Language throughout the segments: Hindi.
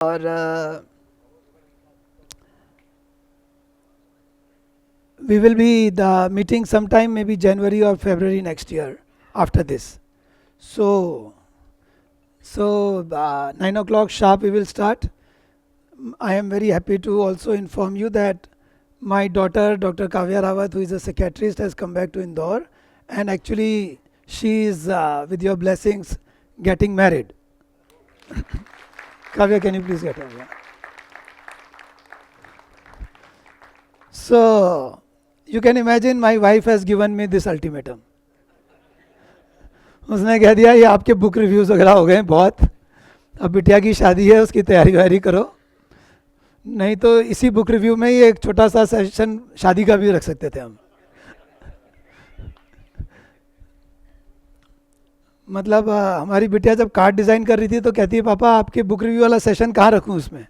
और we will be the meeting sometime maybe January or February next year after this. So 9 o'clock sharp we will start. I am very happy to also inform you that my daughter, Dr. Kavya Rawat, who is a psychiatrist, has come back to Indore, and actually she is, with your blessings, getting married. Kavya, can you please get over? So you can imagine my wife has given me this ultimatum. उसने कह दिया ये आपके बुक रिव्यूज वगैरह हो गए बहुत, अब बिटिया की शादी है उसकी तैयारी वैयारी करो, नहीं तो इसी बुक रिव्यू में ही एक छोटा सा सेशन शादी का भी रख सकते थे हम. मतलब हमारी बिटिया जब कार्ड डिज़ाइन कर रही थी तो कहती है पापा आपके बुक रिव्यू वाला सेशन कहाँ रखूँ उसमें.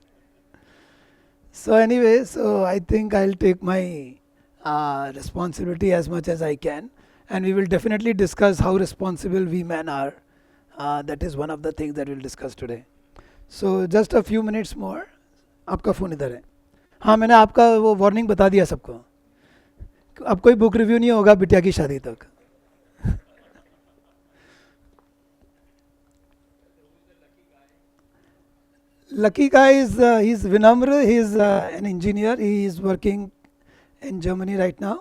So anyway, so I think I'll take my responsibility as much as I can, and we will definitely discuss how responsible we men are. That is one of the things that we'll discuss today. So just a few minutes more. आपका फ़ोन इधर है. हाँ, मैंने आपका वो वार्निंग बता दिया सबको. अब कोई बुक रिव्यू नहीं होगा बिटिया की शादी तक. Lucky guy is he's Vinamr. He's an engineer. He is working in Germany right now.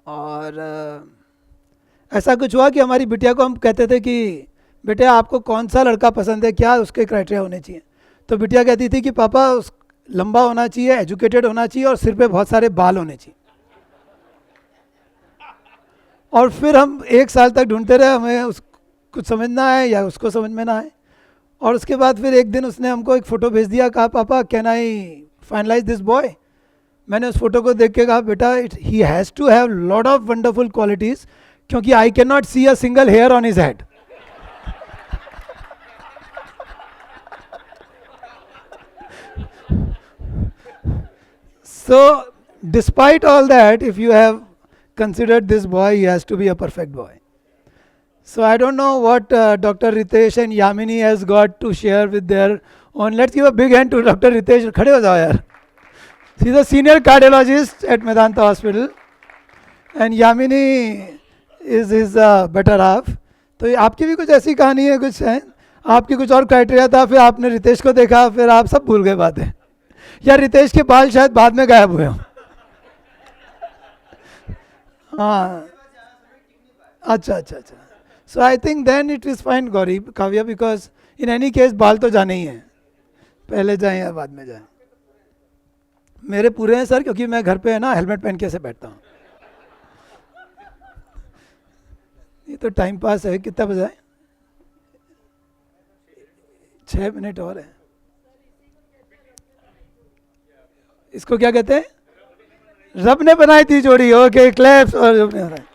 और ऐसा कुछ हुआ कि हमारी बिटिया को हम कहते थे कि बेटा आपको कौन सा लड़का पसंद है, क्या उसके क्राइटेरिया होने चाहिए. तो बिटिया कहती थी कि पापा उस लंबा होना चाहिए, एजुकेटेड होना चाहिए और सिर पे बहुत सारे बाल होने चाहिए. और फिर हम एक साल तक ढूंढते रहे, हमें उस कुछ समझ ना आए या उसको समझ में ना आए. और उसके बाद फिर एक दिन उसने हमको एक फ़ोटो भेज दिया, कहा पापा can I finalize this boy. मैंने उस फोटो को देख के कहा बेटा ही has to have lot of wonderful qualities, क्योंकि I can not see a single hair on his head. So despite all that, if you have considered this boy, he has to be a perfect boy. So I don't know what Dr. Ritesh and Yamini has got to share with their own. Let's give a big hand to Dr. Ritesh. खड़े हो जाओ यार. She's a senior cardiologist at Medanta Hospital, and Yamini is his better half. तो आपकी भी कुछ ऐसी कहानी है, कुछ है आपकी कुछ और क्राइटेरिया था, फिर आपने रितेश को देखा, फिर आप सब भूल गए बातें, या रितेश के बाल शायद बाद में गायब हुए हों. हाँ, अच्छा अच्छा अच्छा. So I think then it is fine Gauri Kavya, because in any case बाल तो जाने ही हैं, पहले जाएं या बाद में जाएं. मेरे पूरे हैं सर, क्योंकि मैं घर पे है ना हेलमेट पहन के से बैठता हूँ. ये तो टाइम पास है. कितना बजाए? 6 मिनट और है. इसको क्या कहते हैं? रब ने बनाई थी जोड़ी. Okay, claps. और रब ने बनाई.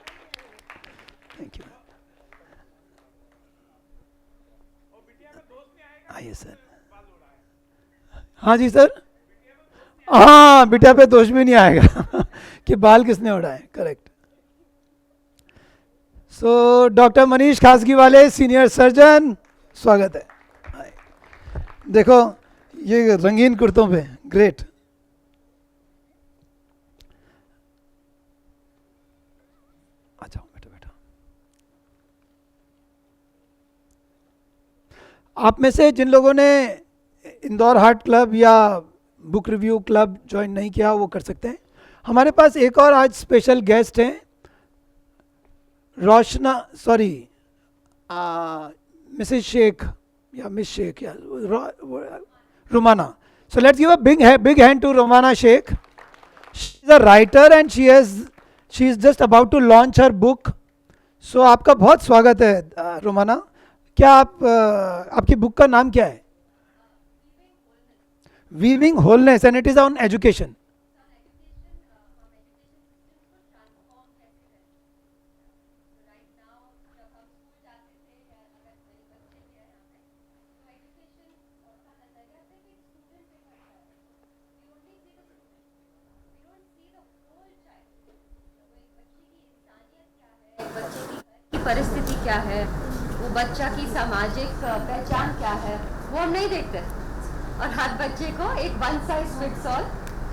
Thank you. आइए सर. हाँ जी सर. हाँ, बिटिया पे दोष भी नहीं आएगा कि बाल किसने उड़ाए. करेक्ट. सो डॉक्टर मनीष खासगी वाले, सीनियर सर्जन, स्वागत है. देखो ये रंगीन कुर्तों पे, ग्रेट. अच्छा बैठो बैठो. आप में से जिन लोगों ने इंदौर हार्ट क्लब या बुक रिव्यू क्लब ज्वाइन नहीं किया वो कर सकते हैं. हमारे पास एक और आज स्पेशल गेस्ट हैं, रोशना, सॉरी मिसेस शेख या मिस शेख या Romana. So let's give a big hand to Romana Sheikh. She's a writer and she is just about to launch her book. So आपका बहुत स्वागत है रोमाना. क्या आप आपकी बुक का नाम क्या है? Weaving wholeness and it is on education. परिस्थिति क्या है, वो बच्चा की सामाजिक पहचान क्या है, वो हम नहीं देखते. और हर बच्चे को एक one size fits all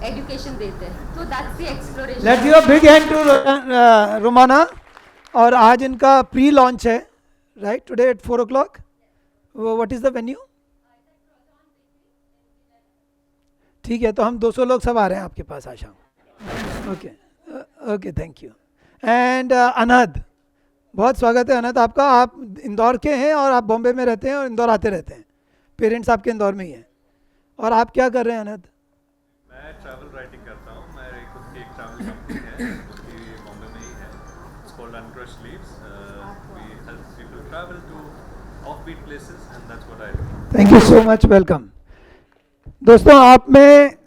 education देते हैं, तो that's the exploration. Let's give a big hand to Romana. और आज इनका प्री लॉन्च है, right, today at 4 o'clock. What is the venue? ठीक है, तो हम 200 लोग सब आ रहे हैं आपके पास आज शाम. Okay okay, thank you. And Anhad, बहुत स्वागत है अनहद आपका. आप इंदौर के हैं और आप बॉम्बे में रहते हैं और इंदौर आते रहते हैं. पेरेंट्स आपके इंदौर में ही हैं. और आप क्या कर रहे हैं अनहद? मैं ट्रैवल राइटिंग करता हूँ. मेरी खुद की एक ट्रैवल कंपनी है जो कि बॉम्बे में ही है. It's called uncrushed leaves. We help people travel to offbeat places and that's what I do. Thank you so much, welcome. दोस्तों, आप में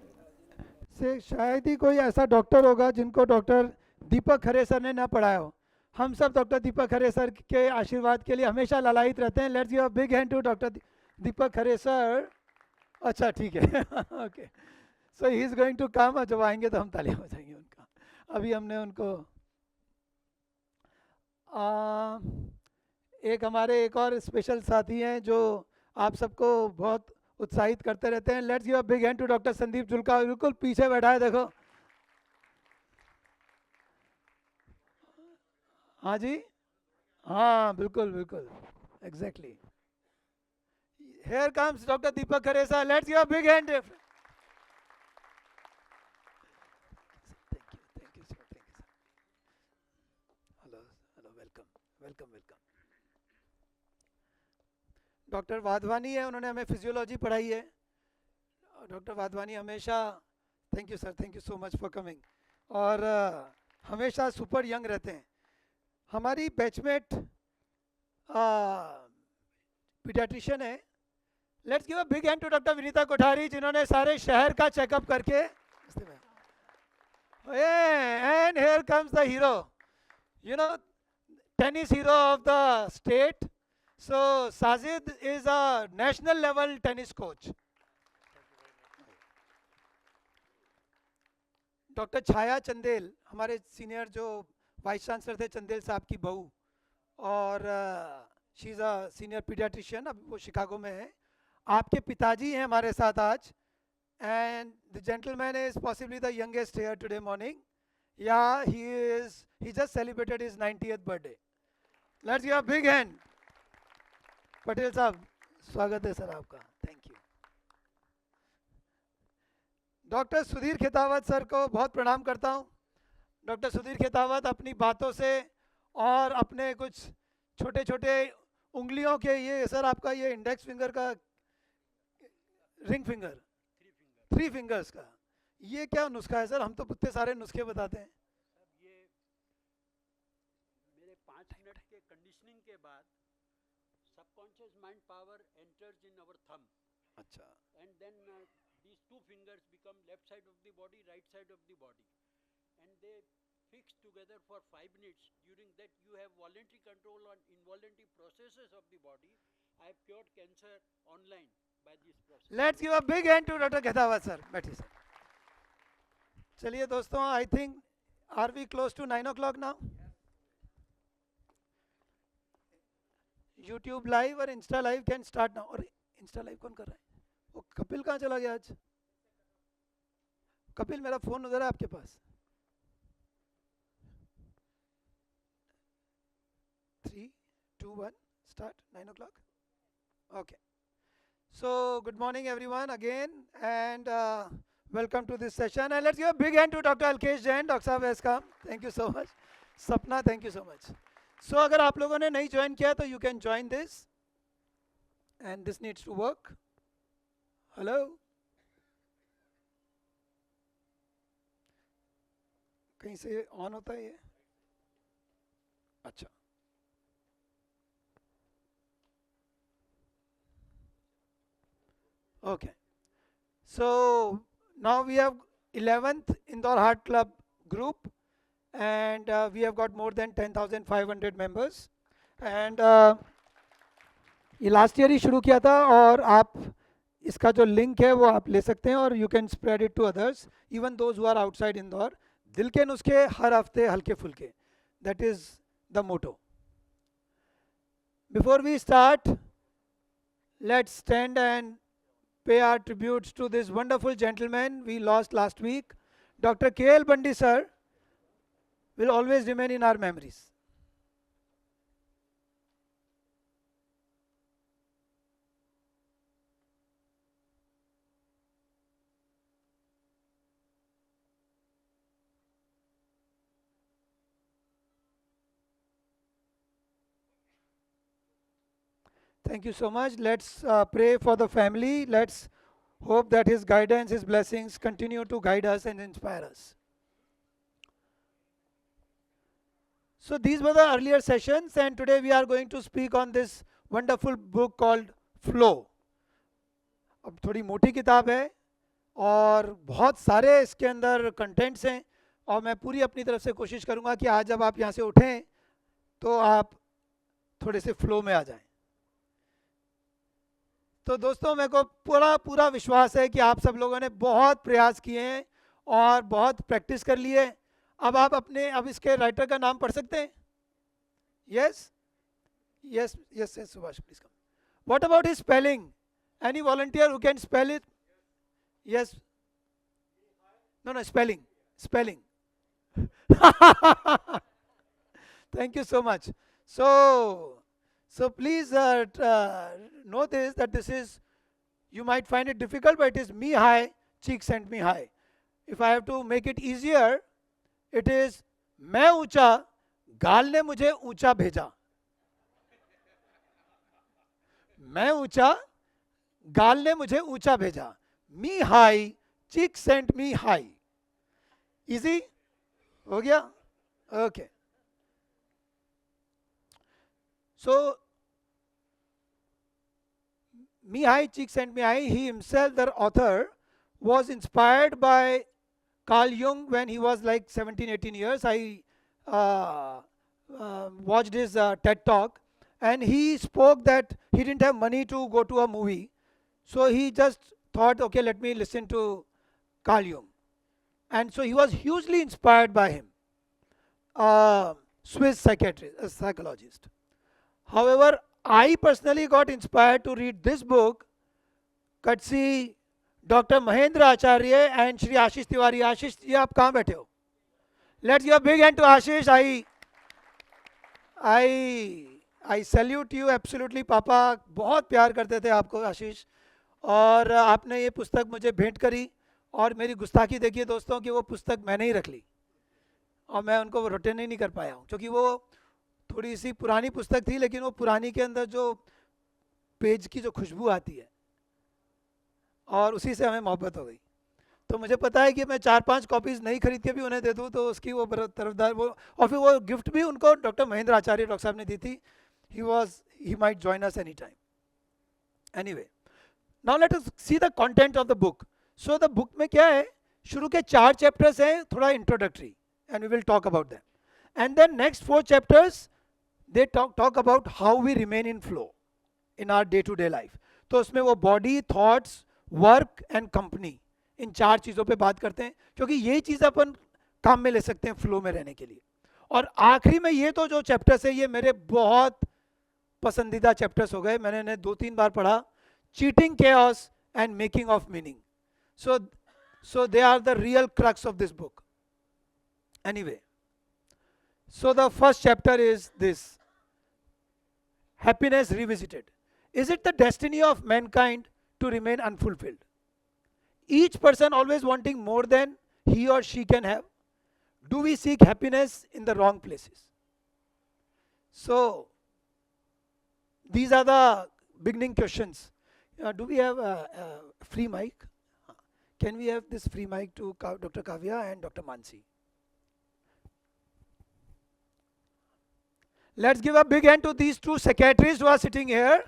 से शायद ही कोई ऐसा डॉक्टर होगा जिनको डॉक्टर दीपक खरे सर ने ना पढ़ाया हो. हम सब डॉक्टर दीपक खरे सर के आशीर्वाद के लिए हमेशा ललायित रहते हैं. Let's give a big hand to doctor Deepak Khare sir. अच्छा, ठीक है. Okay, so he is going to come. जब आएंगे तो हम तालियां बजाएंगे उनका. अभी हमने उनको एक हमारे एक और स्पेशल साथी हैं जो आप सबको बहुत उत्साहित करते रहते हैं. Let's give a big hand to doctor Sandeep Julka. बिल्कुल पीछे बैठा है, देखो. हाँ जी, हाँ बिल्कुल बिल्कुल, exactly. Here comes Dr. Deepak Kharesa. Let's give a big hand. Thank you, sir. Thank you, sir. Hello, hello, welcome, welcome, welcome. Doctor Wadhwani है, उन्होंने हमें फिजियोलॉजी पढ़ाई है. डॉक्टर वाधवानी हमेशा, thank you sir, thank you so much for coming. और हमेशा सुपर यंग रहते हैं. हमारी बैचमेट पीडियाट्रिशियन है. Let's give a big hand to doctor Vinita Kothari, जिन्होंने सारे शहर का चेकअप करके. And here comes the hero, you know, tennis hero of the state. So Sajid is a national level tennis coach. Doctor छाया चंदेल, हमारे सीनियर जो वाइस चांसलर थे, चंदेल साहब की बहू. और she is a senior paediatrician, अब वो शिकागो में है. आपके पिताजी हैं हमारे साथ आज. And the gentleman is possibly the youngest here today morning. Yeah he just celebrated his 90th birthday. Let's give a big hand. Patel साहब, स्वागत है सर आपका. Thank you. Doctor Sudhir Khetawat sir को बहुत प्रणाम करता हूँ. डॉक्टर सुधीर खेतावत अपनी बातों से और अपने कुछ छोटे छोटे उंगलियों के, ये सर आपका ये इंडेक्स फिंगर का, रिंग फिंगर, 3 फिंगर्स का, ये क्या नुस्खा है सर? हम तो इतने सारे नुस्खे बताते हैं. ये मेरे 5 मिनट के कंडीशनिंग के बाद subconscious mind power enters in our thumb. अच्छा. And then these 2 fingers become left side of the body, right side of the body, and they fix together for 5 minutes. During that you have voluntary control on involuntary processes of the body. I have cured cancer online by this process. Let's give a big hand to doctor Khetawat sir. बैठिए सर. चलिए दोस्तों, I think are we close to 9 o'clock now? YouTube live और insta live can start now. और इंस्टा लाइव कौन कर रहा है? वो कपिल कहाँ चला गया आज? कपिल, मेरा फोन उधर है आपके पास. 3, 2, 1, start 9 o'clock. Okay. So good morning everyone again, and welcome to this session. And let's give a big hand to Dr. Alkesh Jain. Dr. Sahab has come. Thank you so much. Sapna, thank you so much. So अगर आप लोगों ने नहीं ज्वाइन किया तो you can join this, and this needs to work. Hello. कहीं से ऑन होता है ये? अच्छा. Okay. So now we have 11th Indore Heart Club group, and we have got more than 10,500 members. And ये लास्ट ईयर ही शुरू किया था, और आप इसका जो लिंक है वो आप ले सकते हैं, और you can spread it to others, even those who are outside Indore. दिल के नुस्खे हर हफ्ते हल्के फुल्के, that is the motto. Before we start, let's stand and pay our tributes to this wonderful gentleman we lost last week. Dr. K.L. Bandi sir will always remain in our memories. Thank you so much. Let's pray for the family. Let's hope that His guidance, His blessings continue to guide us and inspire us. So these were the earlier sessions, and today we are going to speak on this wonderful book called Flow. अब थोड़ी मोटी किताब है और बहुत सारे इसके अंदर कंटेंट्स हैं, और मैं पूरी अपनी तरफ से कोशिश करूंगा कि आज जब आप यहाँ से उठें तो आप थोड़े से फ्लो में आ जाएं. तो दोस्तों, मेरे को पूरा विश्वास है कि आप सब लोगों ने बहुत प्रयास किए हैं और बहुत प्रैक्टिस कर ली है. अब इसके राइटर का नाम पढ़ सकते हैं? Yes yes yes yes Subhash, please come. What about his spelling? Any volunteer who can spell it? Yes. No spelling. Thank you so much. So please know this, that this is, you might find it difficult, but it is me high, cheek sent me high. If I have to make it easier, it is मैं ऊंचा, गाल ने मुझे ऊंचा भेजा. मैं ऊंचा, गाल ने मुझे ऊंचा भेजा. Me high, cheek sent me high. Easy? हो गया? Okay. So Me High, Cheek Sent Me High, he himself, the author, was inspired by Carl Jung when he was like 17, 18 years. I watched his TED talk, and he spoke that he didn't have money to go to a movie. So he just thought, okay, let me listen to Carl Jung. And so he was hugely inspired by him, Swiss psychologist. However, I personally got inspired to read this book, courtesy Dr. Mahendra Acharya and Shri Ashish Tiwari. Ashish, ये आप कहाँ बैठे हो? Let's give a big hand to Ashish. I salute you absolutely. पापा बहुत प्यार करते थे आपको आशीष, और आपने ये पुस्तक मुझे भेंट करी, और मेरी गुस्ताखी देखिए दोस्तों कि वो पुस्तक मैंने ही रख ली और मैं उनको रिटर्न ही नहीं कर पाया हूँ, क्योंकि वो थोड़ी सी पुरानी पुस्तक थी, लेकिन वो पुरानी के अंदर जो पेज की जो खुशबू आती है, और उसी से हमें मोहब्बत हो गई. तो मुझे पता है कि मैं 4-5 कॉपीज़ नहीं खरीद के भी उन्हें दे दूँ तो उसकी वो तरफदार वो, और फिर वो गिफ्ट भी उनको डॉक्टर महेंद्र आचार्य डॉक्टर साहब ने दी थी. He might join us any time. Anyway, now let us see the content of the book. So the book में क्या है, शुरू के 4 चैप्टर्स हैं थोड़ा introductory, and we will talk about them. And then next 4 chapters they talk about how we remain in flow in our day-to-day life. तो उसमें वो body, thoughts, work and company, इन 4 चीज़ों पे बात करते हैं, क्योंकि यही चीज़ अपन काम में ले सकते हैं फ्लो में रहने के लिए. और आखिरी में ये तो जो चैप्टर्स है, ये मेरे बहुत पसंदीदा चैप्टर्स हो गए. मैंने इन्हें 2-3 बार पढ़ा. Cheating, chaos and making of meaning. So they are the real crux of this book. Anyway, so the first chapter is this: Happiness Revisited. Is it the destiny of mankind to remain unfulfilled? Each person always wanting more than he or she can have. Do we seek happiness in the wrong places? So these are the beginning questions. Do we have a free mic? Can we have this free mic to Dr. Kavya and Dr. Mansi? Let's give a big hand to these 2 secretaries who are sitting here.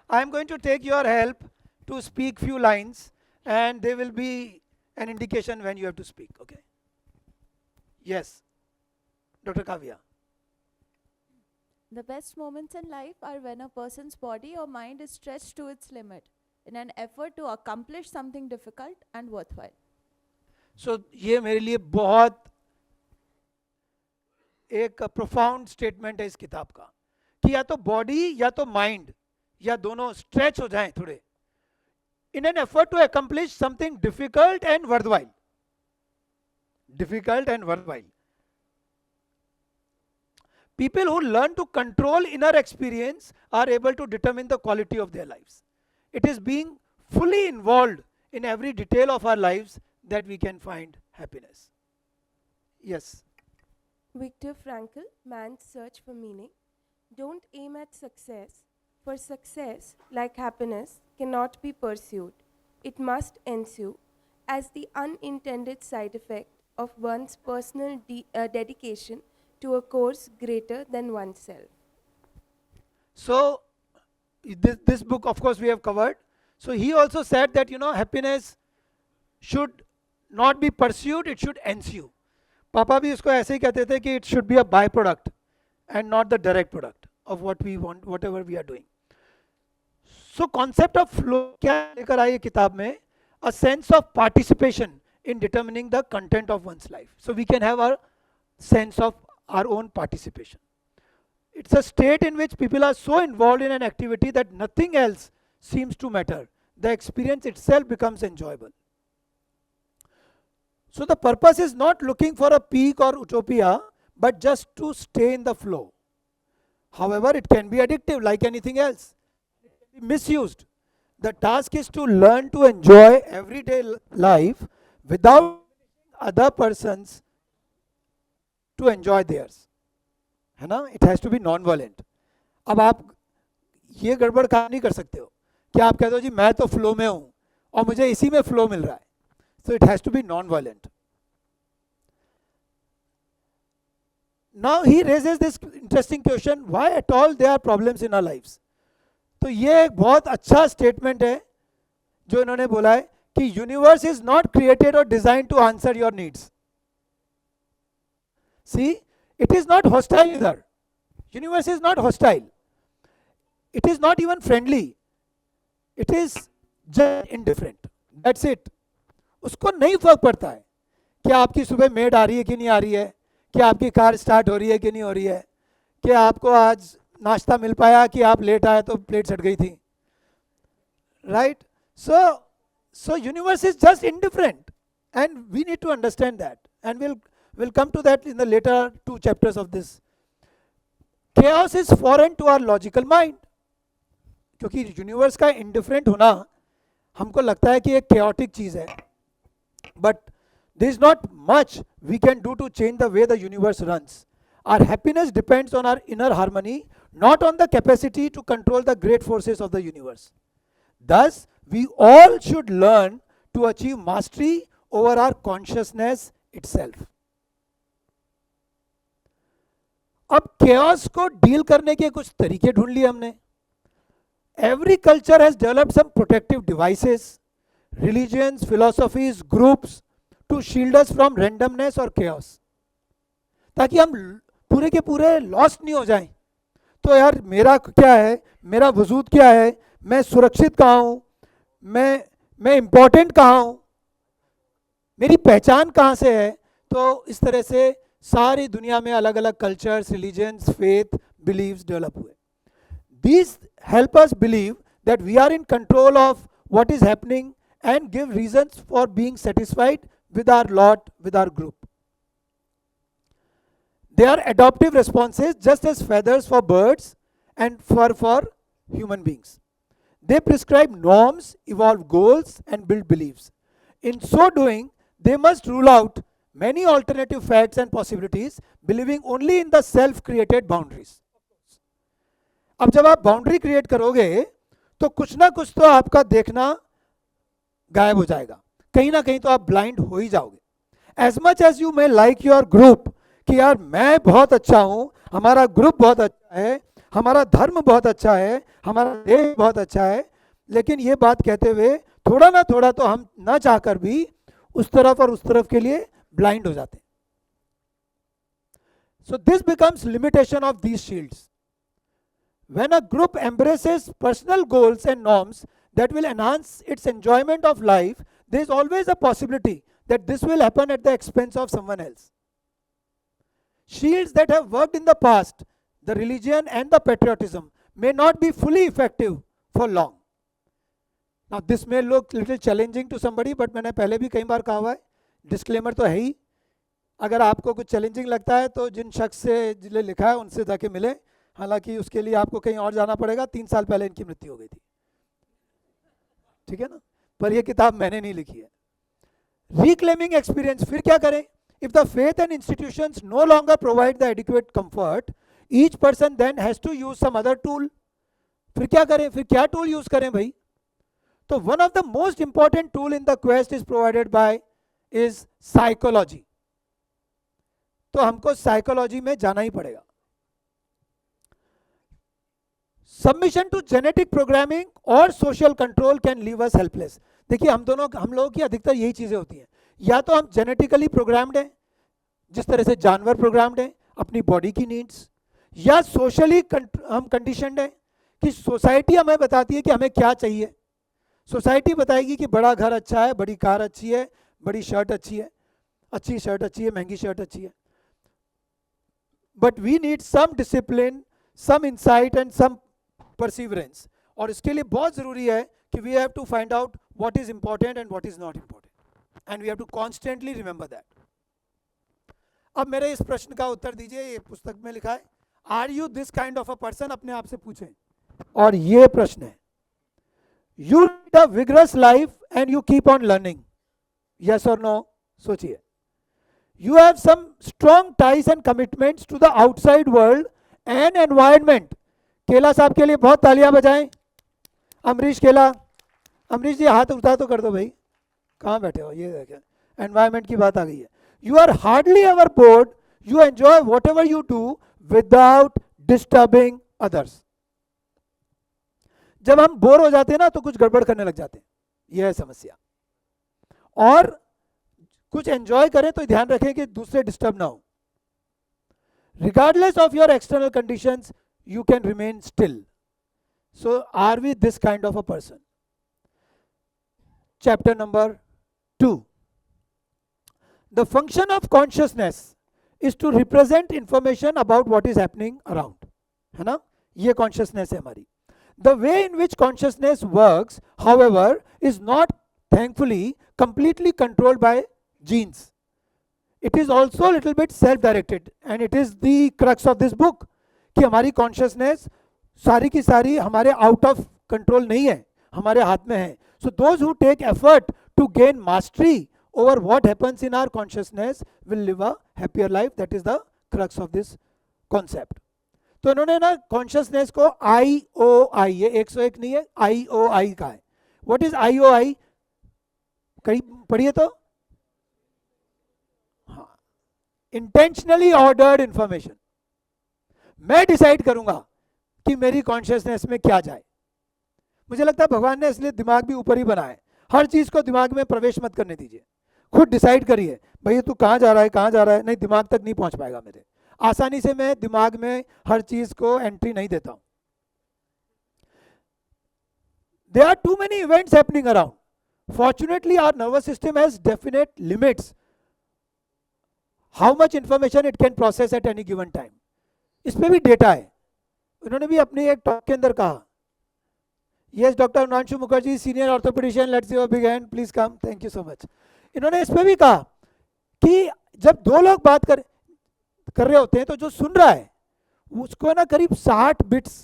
I am going to take your help to speak few lines, and they will be an indication when you have to speak. Okay? Yes, Dr. Kavya. The best moments in life are when a person's body or mind is stretched to its limit in an effort to accomplish something difficult and worthwhile. So ये मेरे लिए बहुत एक प्रोफाउंड स्टेटमेंट है इस किताब का, कि या तो बॉडी या तो माइंड या दोनों स्ट्रेच हो जाएं थोड़े in an effort to accomplish something difficult and worthwhile. Difficult and worthwhile. People who learn to control inner experience are able to determine the quality of their lives. It is being fully involved in every detail of our lives that we can find happiness. Yes. Viktor Frankl, Man's Search for Meaning. Don't aim at success, for success, like happiness, cannot be pursued. It must ensue as the unintended side effect of one's personal dedication to a cause greater than oneself. So, this book, of course, we have covered. So, he also said that, happiness should not be pursued, it should ensue. पापा भी इसको ऐसे ही कहते थे कि it should be a byproduct and not the direct product of what we want, whatever we are doing. So, concept of flow क्या लेकर आई है किताब में? A sense of participation in determining the content of one's life. So, we can have a sense of our own participation. It's a state in which people are so involved in an activity that nothing else seems to matter. The experience itself becomes enjoyable. So the purpose is not looking for a peak or utopia, but just to stay in the flow. However, it can be addictive like anything else. It can be misused. The task is to learn to enjoy everyday life without other persons to enjoy theirs. है ना? It has to be non-violent. अब आप ये गड़बड़ काम नहीं कर सकते हो कि आप कहते हो जी मैं तो फ्लो में हूँ और मुझे इसी में फ्लो मिल रहा है. So it has to be non-violent. Now he raises this interesting question, why at all there are problems in our lives? तो ये एक बहुत अच्छा स्टेटमेंट है जो इन्होंने बोला है कि यूनिवर्स इज नॉट क्रिएटेड और design to answer your needs. See, it is not hostile either. Universe is not hostile. It is not even friendly. It is just indifferent. That's it. उसको नहीं फर्क पड़ता है कि आपकी सुबह मेड आ रही है कि नहीं आ रही है, कि आपकी कार स्टार्ट हो रही है कि नहीं हो रही है, कि आपको आज नाश्ता मिल पाया कि आप लेट आए तो प्लेट सट गई थी. Right? So universe is just indifferent, and we need to understand that, and we'll come to that in the later 2 chapters of this. Chaos is foreign to our logical mind. क्योंकि यूनिवर्स का इंडिफरेंट होना हमको लगता है कि एक chaotic चीज है, but there is not much we can do to change the way the universe runs. Our happiness depends on our inner harmony, not on the capacity to control the great forces of the universe. Thus, we all should learn to achieve mastery over our consciousness itself. अब chaos को डील करने के कुछ तरीके ढूंढ लिए हमने. Every culture has developed some protective devices, religions, philosophies, groups to shield us from randomness or chaos. ताकि हम पूरे के पूरे लॉस्ट नहीं हो जाएं. तो यार मेरा क्या है, मेरा वजूद क्या है, मैं सुरक्षित कहाँ हूँ, मैं इम्पोर्टेंट कहाँ हूँ, मेरी पहचान कहाँ से है. तो इस तरह से सारी दुनिया में अलग अलग cultures, religions, faith, beliefs develop हुए. These help us believe that we are in control of what is happening and give reasons for being satisfied with our lot, with our group. They are adaptive responses, just as feathers for birds and fur for human beings. They prescribe norms, evolve goals, and build beliefs. In so doing, they must rule out many alternative facts and possibilities, believing only in the self-created boundaries. अब जब आप बाउंड्री क्रिएट करोगे तो कुछ ना कुछ तो आपका देखना गायब हो जाएगा, कहीं ना कहीं तो आप ब्लाइंड हो ही जाओगे. As much as you may like your group कि यार मैं बहुत अच्छा हूं, हमारा ग्रुप बहुत अच्छा है, हमारा धर्म बहुत अच्छा है, हमारा देश बहुत अच्छा है, लेकिन ये बात कहते हुए थोड़ा ना थोड़ा तो हम ना चाहकर भी उस तरफ और उस तरफ के लिए ब्लाइंड हो जाते हैं. So this becomes limitation of these shields. When a group embraces personal goals and norms that will enhance its enjoyment of life, there is always a possibility that this will happen at the expense of someone else. Shields that have worked in the past, the religion and the patriotism, may not be fully effective for long. Now this may look little challenging to somebody, but मैंने पहले भी कई बार कहा हुआ है, डिस्क्लेमर तो है ही, अगर आपको कुछ चैलेंजिंग लगता है तो जिन शख्स से जिन्हें लिखा है उनसे जाके मिले, हालांकि उसके लिए आपको कहीं और जाना पड़ेगा, 3 साल पहले इनकी मृत्यु हो गई थी, ठीक है ना, पर ये किताब मैंने नहीं लिखी है। रिक्लेमिंग एक्सपीरियंस, फिर क्या करें? If the faith and institutions no longer provide the adequate comfort, each person then has to use some other tool. फिर क्या करें? फिर क्या टूल यूज करें भाई? तो one of the most important tool in the quest is provided by is psychology. तो हमको साइकोलॉजी में जाना ही पड़ेगा। सबमिशन टू जेनेटिक प्रोग्रामिंग और social control can leave us helpless. देखिए हम लोगों की अधिकतर यही चीजें होती हैं, या तो हम जेनेटिकली प्रोग्राम्ड हैं, जिस तरह से जानवर प्रोग्राम्ड हैं अपनी बॉडी की नीड्स, या सोशली हम कंडीशनड हैं कि सोसाइटी हमें बताती है कि हमें क्या चाहिए। सोसाइटी बताएगी कि बड़ा घर अच्छा है, बड़ी कार अच्छी है, बड़ी शर्ट अच्छी है, अच्छी शर्ट अच्छी है, महंगी शर्ट अच्छी है। But we need some discipline, some insight and some perseverance, और इसके लिए बहुत जरूरी है कि we have to find out what is important and what is not important, and we have to constantly remember that. अब मेरे इस प्रश्न का उत्तर दीजिए, ये पुस्तक में लिखा है, are you this kind of a person? अपने आप से पूछें। और ये प्रश्न है, you lead a vigorous life and you keep on learning, yes और नो? सोचिए। You have some strong ties and commitments to the outside world and environment. केला साहब के लिए बहुत तालियां बजाएं। अमरीश केला, अमरीश जी हाथ उठा तो कर दो भाई, कहाँ बैठे हो? ये देखें, एनवायरमेंट की बात आ गई है। You are hardly ever bored. You enjoy whatever you do without disturbing others. जब हम बोर हो जाते हैं ना तो कुछ गड़बड़ करने लग जाते हैं, यह है समस्या। और कुछ एंजॉय करें तो ध्यान रखें कि दूसरे डिस्टर्ब ना हो। Regardless of your external conditions you can remain still. So are we this kind of a person? Chapter number 2, the function of consciousness is to represent information about what is happening around, है ना? ये कॉन्शियसनेस है हमारी। The way in which consciousness works however is not thankfully completely controlled by genes. It is also a little bit self-directed, and it is the crux of this book कि हमारी consciousness सारी की सारी हमारे out of control नहीं है, हमारे हाथ में है। So those who take effort to gain mastery over what happens in our consciousness will live a happier life. That is the crux of this concept. तो इन्होंने ना consciousness को IOI, ये 101 नहीं है, IOI का है। What is IOI? करीब पढ़िए तो, हाँ, इंटेंशनली ऑर्डर्ड इंफॉर्मेशन। मैं डिसाइड करूंगा कि मेरी कॉन्शियसनेस में क्या जाए। मुझे लगता है भगवान ने इसलिए दिमाग भी ऊपर ही बनाया है, हर चीज को दिमाग में प्रवेश मत करने दीजिए, खुद डिसाइड करिए भैया तू कहाँ जा रहा है, कहाँ जा रहा है। नहीं, दिमाग तक नहीं पहुंच पाएगा मेरे, आसानी से मैं दिमाग में हर चीज को एंट्री नहीं देता हूं। There are too many events happening around. Fortunately, our nervous system has definite limits how much information it can process at any given time. इस पे भी डेटा है। उन्होंने भी अपनी एक टॉक के अंदर कहा, yes doctor Ananshu Mukherjee, senior orthopedician, let's give a big hand, please come, thank you so much. इन्होंने इस पे भी कहा कि जब दो लोग बात कर रहे होते हैं तो जो सुन रहा है उसको ना करीब 60 बिट्स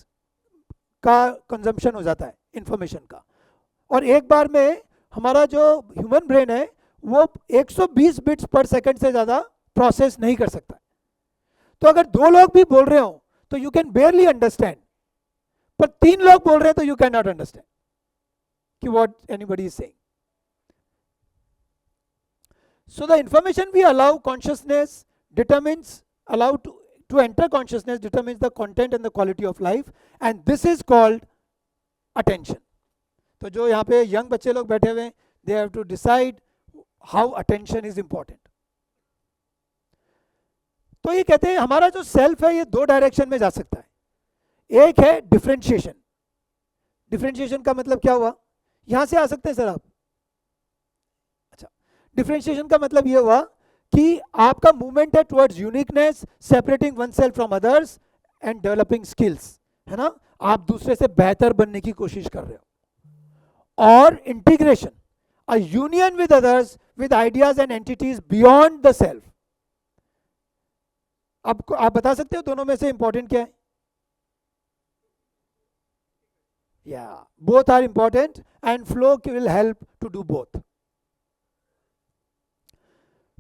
का कंजम्पशन हो जाता है इंफॉर्मेशन का, और एक बार में हमारा जो ह्यूमन ब्रेन है वो 120 बिट्स पर सेकंड से ज़्यादा प्रोसेस नहीं कर सकता। तो अगर दो लोग भी बोल रहे हो तो यू कैन बेयरली अंडरस्टैंड, पर 3 लोग बोल रहे हैं तो यू कैन नॉट अंडरस्टैंड कि what anybody is saying. So the information we allow consciousness determines, allow to enter consciousness determines the content and the quality of life, and this is called attention. तो जो यहाँ पे यंग बच्चे लोग बैठे हुए हैं, they have to decide how attention is important. तो ये कहते हैं हमारा जो सेल्फ है ये 2 डायरेक्शन में जा सकता है। एक है डिफरेंशिएशन। डिफरेंशिएशन का मतलब क्या हुआ? यहां से आ सकते हैं सर आप? अच्छा, डिफरेंशिएशन का मतलब ये हुआ कि आपका मूवमेंट है towards uniqueness, separating one self from others and developing skills, है ना? आप दूसरे से बेहतर बनने की कोशिश कर रहे हो। or integration, a union with others, with ideas and entities beyond the self. अब आप बता सकते हो दोनों में से इंपॉर्टेंट क्या है? Yeah, both are important and flow will help to do both.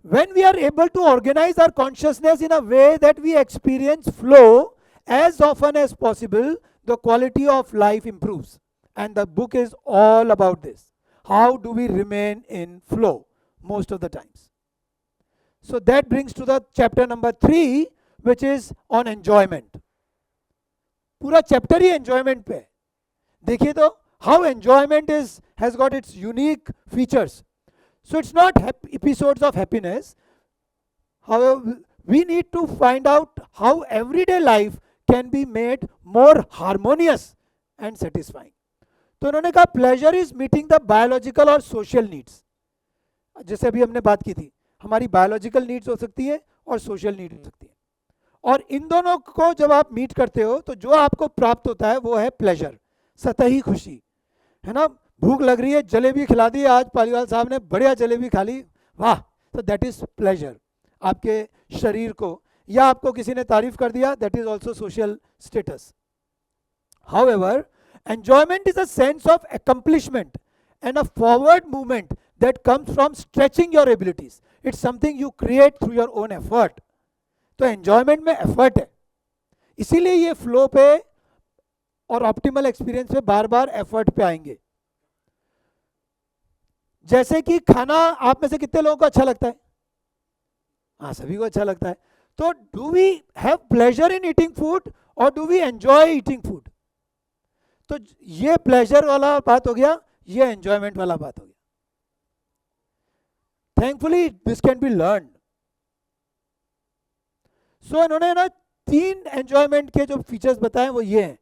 When we are able to organize our consciousness in a way that we experience flow as often as possible, the quality of life improves. And the book is all about this. How do we remain in flow most of the times? So that brings to the chapter number 3, which is on enjoyment. पूरा चैप्टर ही एंजॉयमेंट पे है. देखिए तो how enjoyment has got its unique features. So it's not episodes of happiness. However, we need to find out how everyday life can be made more harmonious and satisfying. तो उन्होंने कहा pleasure is meeting the biological और social needs. जैसे अभी हमने बात की थी, हमारी biological needs हो सकती है और social needs हो सकती है. और इन दोनों को जब आप मीट करते हो तो जो आपको प्राप्त होता है वो है प्लेजर, सतही खुशी, है ना. भूख लग रही है, जलेबी खिला दी आज पालीवाल साहब ने, बढ़िया जलेबी खा ली, वाह, तो दैट इज प्लेजर आपके शरीर को. या आपको किसी ने तारीफ कर दिया, that is also social status. However, enjoyment is a sense of accomplishment and a forward movement that comes from stretching your abilities. It's something you create through your own effort. तो एंजॉयमेंट में एफर्ट है, इसीलिए ये फ्लो पे और ऑप्टिमल एक्सपीरियंस पे बार बार एफर्ट पे आएंगे. जैसे कि खाना आप में से कितने लोगों को अच्छा लगता है? हाँ, सभी को अच्छा लगता है. तो do we have pleasure in eating food और do we enjoy eating food? तो ये प्लेजर वाला बात हो गया, ये एंजॉयमेंट वाला बात हो गया. Thankfully this can be learn. So इन्होंने ना 3 एंजॉयमेंट के जो फीचर्स बताए वो ये हैं.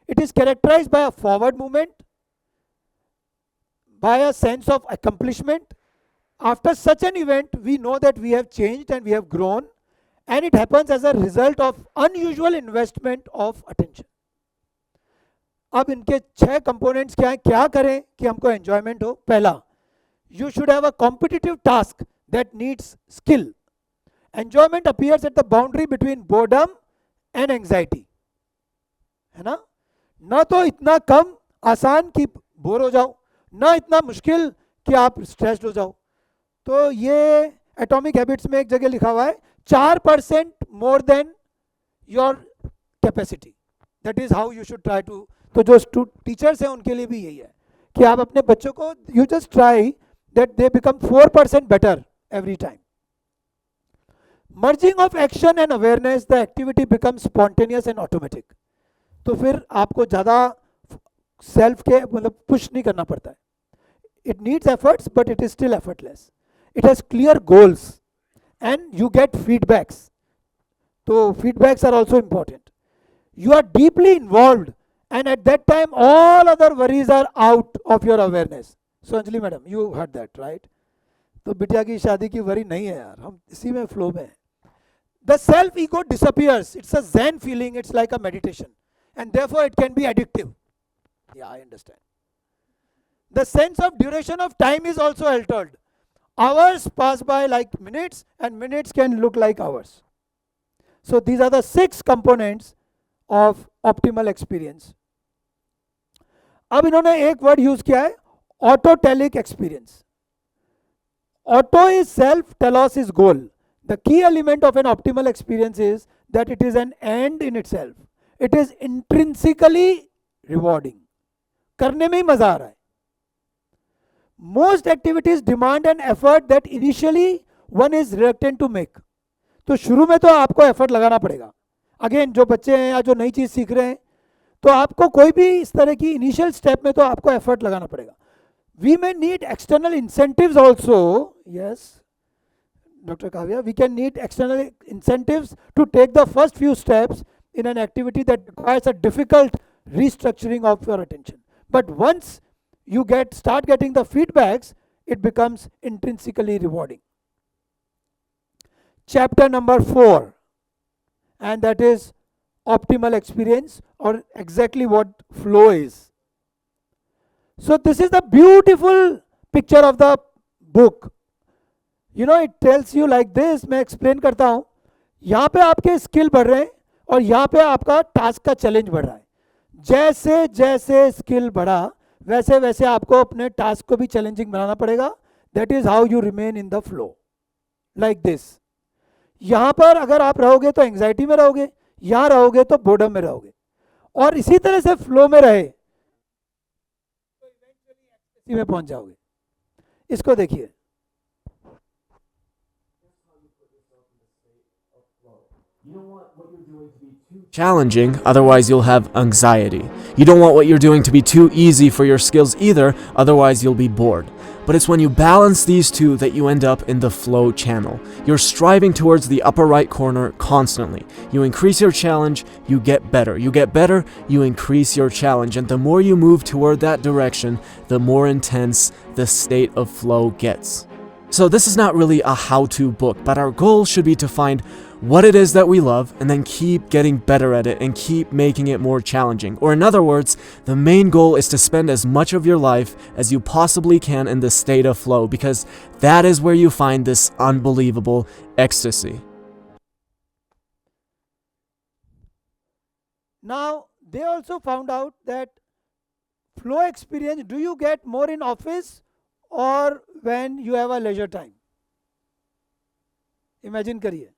It is characterised by a forward movement, by a sense of accomplishment. After such an event, we know that we have changed and we have grown, and it happens as a result of unusual investment of attention. अब इनके 6 कंपोनेंट्स क्या हैं, क्या करें कि हमको एंजॉयमेंट हो. पहला, you should have a competitive task that needs skill. Enjoyment appears at the boundary between boredom and anxiety, है ना. ना तो इतना कम आसान कि बोर हो जाओ, ना इतना मुश्किल कि आप स्ट्रेस्ड हो जाओ. तो ये एटॉमिक हैबिट्स में एक जगह लिखा हुआ है 4% more than your capacity. That is how you should try to. तो जो टीचर्स हैं उनके लिए भी यही है कि आप अपने बच्चों को you just try that they become 4% better every time. Merging of action and awareness, the activity become spontaneous and automatic. तो फिर आपको ज़्यादा सेल्फ के मतलब पुश नहीं करना पड़ता है. it needs efforts but it is still effortless. It has clear goals and you get feedbacks. So feedbacks are also important. You are deeply involved and at that time all other worries are out of your awareness. So Anjali madam, you heard that, right? तो बिटिया की शादी की वरी नहीं है यार, हम इसी में फ्लो में हैं. The self ego disappears. It's a zen feeling. It's like a meditation and therefore it can be addictive. Yeah, I understand. The sense of duration of time is also altered. Hours pass by like minutes and minutes can look like hours. So these are the 6 components of optimal experience. अब इन्होंने एक वर्ड यूज किया है, autotelic experience. Auto is self, telos is goal. The key element of an optimal experience is that it is an end in itself. It is intrinsically rewarding. करने में ही मजा आ रहा है. Most activities demand an effort that initially one is reluctant to make. तो शुरू में तो आपको एफर्ट लगाना पड़ेगा. अगेन जो बच्चे हैं या जो नई चीज सीख रहे हैं, तो आपको कोई भी इस तरह की इनिशियल स्टेप में तो आपको एफर्ट लगाना पड़ेगा. We may need external incentives also. Yes, Dr. Kavya, we can need external incentives to take the first few steps in an activity that requires a difficult restructuring of your attention. But once you start getting the feedbacks, it becomes intrinsically rewarding. Chapter number 4, and that is optimal experience, or exactly what flow is. So this is the beautiful picture of the book. You know, it tells you like this. मैं explain करता हूँ. यहाँ पे आपके स्किल बढ़ रहे हैं और यहाँ पे आपका टास्क का चैलेंज बढ़ रहा है. जैसे जैसे स्किल बढ़ा वैसे वैसे आपको अपने टास्क को भी चैलेंजिंग बनाना पड़ेगा. That is how you remain in the flow like this. यहाँ पर अगर आप रहोगे तो एंग्जाइटी में रहोगे, यहाँ रहोगे तो बोर्डम में रहोगे, और इसी तरह से फ्लो में रहे तो इवेंचुअली में पहुंच जाओगे. इसको देखिए. Challenging, otherwise you'll have anxiety. You don't want what you're doing to be too easy for your skills either, otherwise you'll be bored. But it's when you balance these two that you end up in the flow channel. You're striving towards the upper right corner constantly. You increase your challenge, you get better. You get better, you increase your challenge. And the more you move toward that direction, the more intense the state of flow gets. So this is not really a how-to book, but our goal should be to find what it is that we love and then keep getting better at it and keep making it more challenging. Or in other words, the main goal is to spend as much of your life as you possibly can in the state of flow, because that is where you find this unbelievable ecstasy. Now, they also found out that flow experience, do you get more in office or when you have a leisure time? Imagine करिए.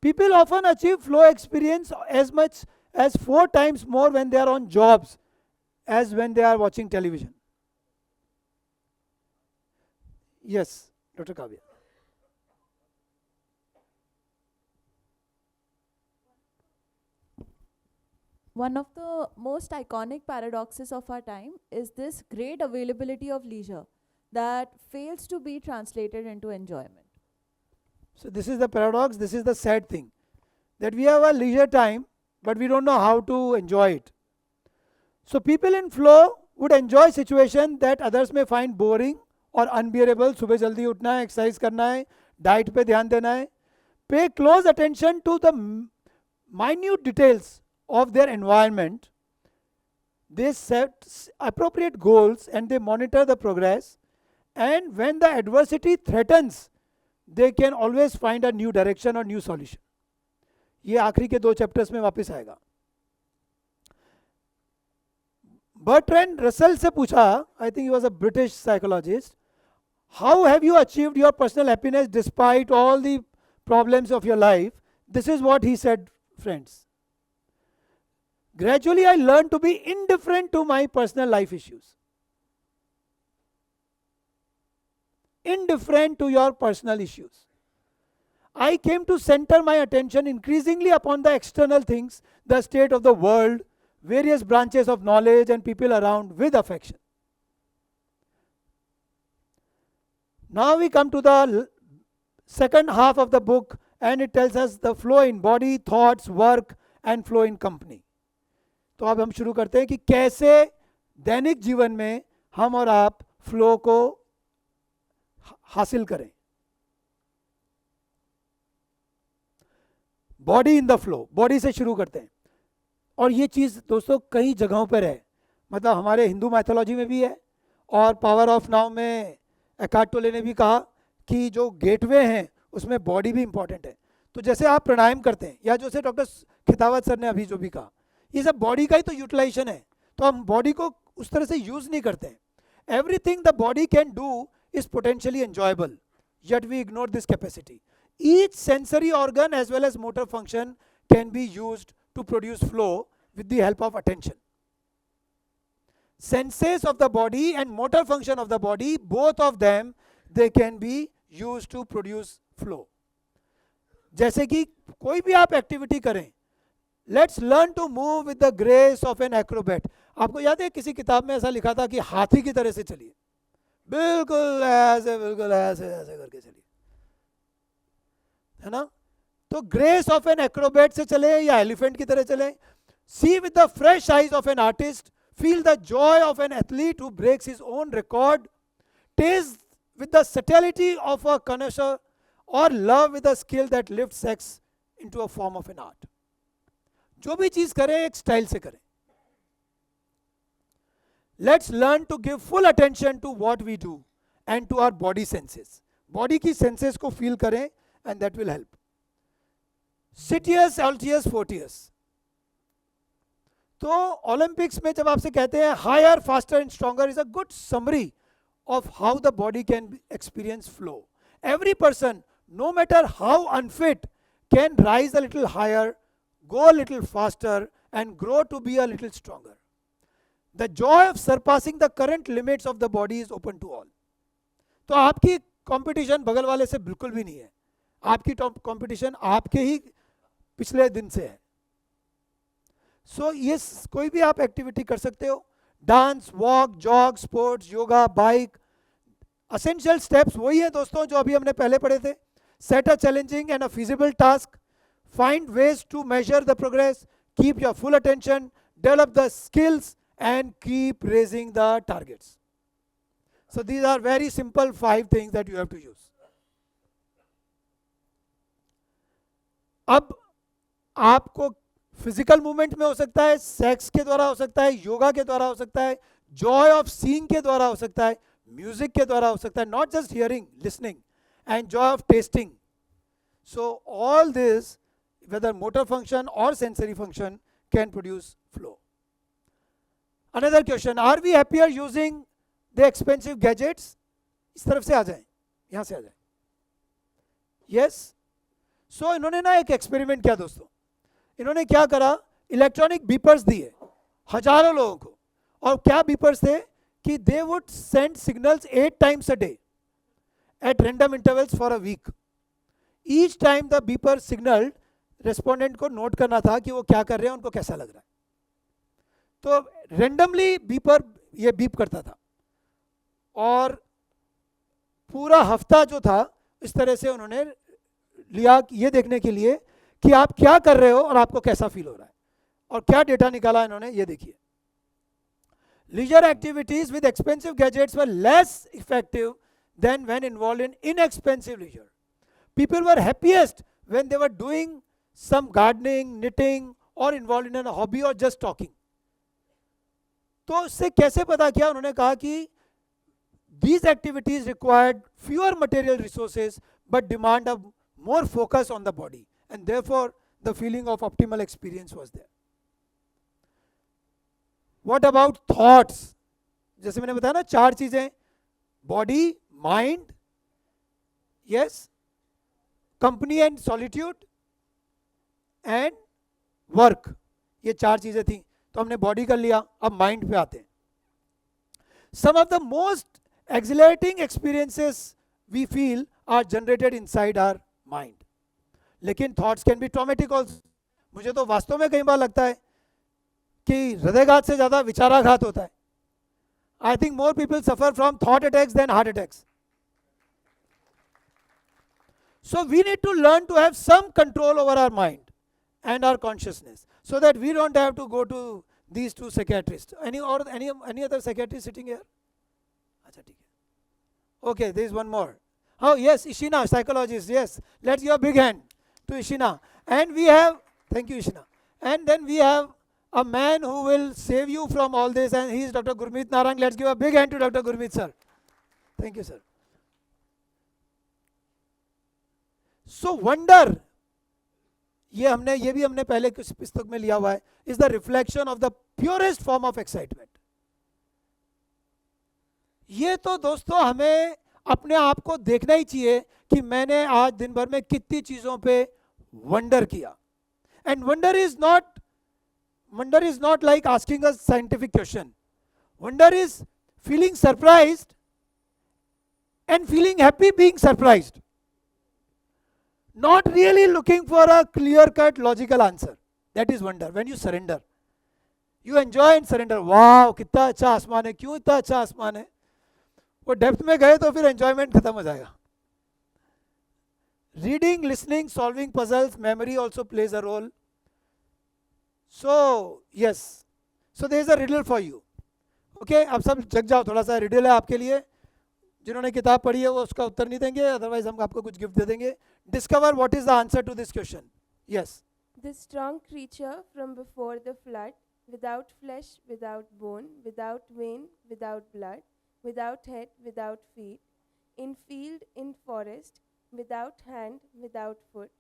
People often achieve flow experience as much as 4 times more when they are on jobs as when they are watching television. Yes, Dr. Kavya. One of the most iconic paradoxes of our time is this great availability of leisure that fails to be translated into enjoyment. So this is the paradox, this is the sad thing, that we have a leisure time, but we don't know how to enjoy it. So people in flow would enjoy situation that others may find boring or unbearable. सुबह जल्दी उठना है, एक्सरसाइज करना है, डाइट पे ध्यान देना है. Pay close attention to the minute details of their environment. They set appropriate goals and they monitor the progress. And when the adversity threatens, they can always find a new direction or new solution. ये आखिरी के 2 चैप्टर्स में वापस आएगा. बर्ट्रैंड रसल से पूछा, I think he was a British psychologist, how have you achieved your personal happiness despite all the problems of your life? This is what he said, friends. Gradually I learned to be indifferent to my personal life issues. Indifferent to your personal issues. I came to center my attention increasingly upon the external things, the state of the world, various branches of knowledge and people around with affection. Now we come to the second half of the book, and it tells us the flow in body, thoughts, work and flow in company. तो अब हम शुरू करते हैं कि कैसे दैनिक जीवन में हम और आप फ्लो को हासिल करें. Body in the flow, body से शुरू करते हैं. और ये चीज़ दोस्तों कई जगहों पर है, मतलब हमारे हिंदू मैथोलॉजी में भी है, और पावर ऑफ नाउ में एकार्ट टोले ने भी कहा कि जो गेटवे हैं उसमें बॉडी भी इंपॉर्टेंट है. तो जैसे आप प्राणायाम करते हैं, या जैसे डॉक्टर खितावत सर ने अभी जो भी कहा, ये सब बॉडी का ही तो यूटिलाइजेशन है. तो हम बॉडी को उस तरह से यूज नहीं करते हैं. Everything the body can do is potentially enjoyable, yet we ignore this capacity. Each sensory organ as well as motor function can be used to produce flow with the help of attention. Senses of the body and motor function of the body, both of them, they can be used to produce flow. जैसे कि कोई भी आप एक्टिविटी करें, let's learn to move with the grace of an acrobat. आपको याद है किसी किताब में ऐसा लिखा था कि हाथी की तरह से चलिए, बिल्कुल ऐसे ऐसे करके चलिए, है ना. तो ग्रेस ऑफ एन एक्रोबैट से चले या एलिफेंट की तरह चले. See with the fresh eyes of an artist, feel the joy of an athlete who breaks his own record, taste with the subtlety of a connoisseur, और love with the skill that lift sex into a form of an art. जो भी चीज करें एक स्टाइल से करें. Let's learn to give full attention to what we do and to our body senses. Body की senses को feel करें and that will help. Citius, Altius, Fortius. तो ओलंपिक्स में जब आपसे कहते हैं higher faster and stronger is a good summary of how the body can experience flow. Every person, no matter how unfit, can rise a little higher, go a little faster and grow to be a little stronger. The joy of surpassing the current limits of the body is open to all. तो आपकी कंपटीशन बगल वाले से बिल्कुल भी नहीं है. आपकी कंपटीशन आपके ही पिछले दिन से है. सो ये कोई भी आप एक्टिविटी कर सकते हो. Dance, walk, jog, sports, yoga, bike. Essential steps वही है दोस्तों जो अभी हमने पहले पढ़े थे. Set a challenging and a feasible task, find ways to measure the progress, keep your full attention, develop the skills and keep raising the targets. So these are very simple 5 things that you have to use. अब आपको फिजिकल मूवमेंट में हो सकता है, सेक्स के द्वारा हो सकता है, योगा के द्वारा हो सकता है, जॉय ऑफ सीइंग के द्वारा हो सकता है, म्यूजिक के द्वारा हो सकता है, not just hearing, listening, and Joy of testing. So all this, whether motor function or sensory function, can produce flow. Another question, are we happier using the expensive gadgets? इस तरफ से आ जाएं, यहाँ से आ जाएं. Yes. So इन्होंने ना एक एक्सपेरिमेंट किया दोस्तों. इन्होंने क्या करा, इलेक्ट्रॉनिक बीपर्स दिए हजारों लोगों को. और क्या बीपर्स थे कि they would send signals 8 times a day at random intervals for a week. Each time the beeper signaled, respondent को नोट करना था कि वो क्या कर रहे हैं, उनको कैसा लग रहा है. तो रेंडमली बीपर ये बीप करता था और पूरा हफ्ता जो था इस तरह से उन्होंने लिया ये देखने के लिए कि आप क्या कर रहे हो और आपको कैसा फील हो रहा है. और क्या डेटा निकाला इन्होंने, ये देखिए. Leisure activities with expensive gadgets were less effective than when involved in inexpensive leisure. People were happiest when they were doing some gardening, knitting, or involved in a hobby or just talking. तो इससे कैसे पता किया, उन्होंने कहा कि these activities required fewer material resources but demand a more focus on the body, and therefore the feeling of optimal experience was there. What about thoughts? जैसे मैंने बताया ना 4 चीजें, body, mind, yes, company and solitude, and work. ये 4 चीजें थी. तो हमने बॉडी कर लिया, अब माइंड पे आते हैं. Some of the most accelerating experiences we feel are generated inside our mind. लेकिन thoughts can be traumatic also. मुझे तो वास्तव में कई बार लगता है कि हृदयघात से ज्यादा विचाराघात होता है. I think more people suffer from thought attacks than heart attacks. So we need to learn to have some control over our mind and our consciousness, so that we don't have to go to these 2 psychiatrists. Any other psychiatrist sitting here? Acha, theek hai. Okay, there is one more. Oh yes, Ishina, psychologist. Yes, let's give a big hand to Ishina. And we have, thank you Ishina. And then we have a man who will save you from all this, and he is Dr. Gurmeet Narang. Let's give a big hand to Dr. Gurmeet sir. Thank you sir. So wonder, ये भी हमने पहले किस पुस्तक में लिया हुआ है, is the reflection of the purest form of excitement. ये तो दोस्तों हमें अपने आप को देखना ही चाहिए कि मैंने आज दिन भर में कितनी चीजों पे वंडर किया. And wonder is not like asking a scientific question. Wonder is feeling surprised and feeling happy being surprised. Not really looking for a clear-cut logical answer. That is wonder. When you surrender, you enjoy and surrender. Wow, कितना अच्छा आसमान है, क्यों इतना अच्छा आसमान है. वो डेप्थ में गए तो फिर एंजॉयमेंट खत्म हो जाएगा. Reading, listening, solving puzzles, memory also plays a role. So yes, so there is a riddle for you. Okay, अब सब जग जाओ, थोड़ा सा riddle है आपके लिए. जिन्होंने किताब पढ़ी है वो उसका उत्तर नहीं देंगे, अदरवाइज हम आपको कुछ गिफ्ट दे देंगे. Discover what is the answer to this question. Yes. The strong creature from before the flood without flesh, without bone, without vein, without blood, without head, without feet, in field, in forest, without hand, without foot.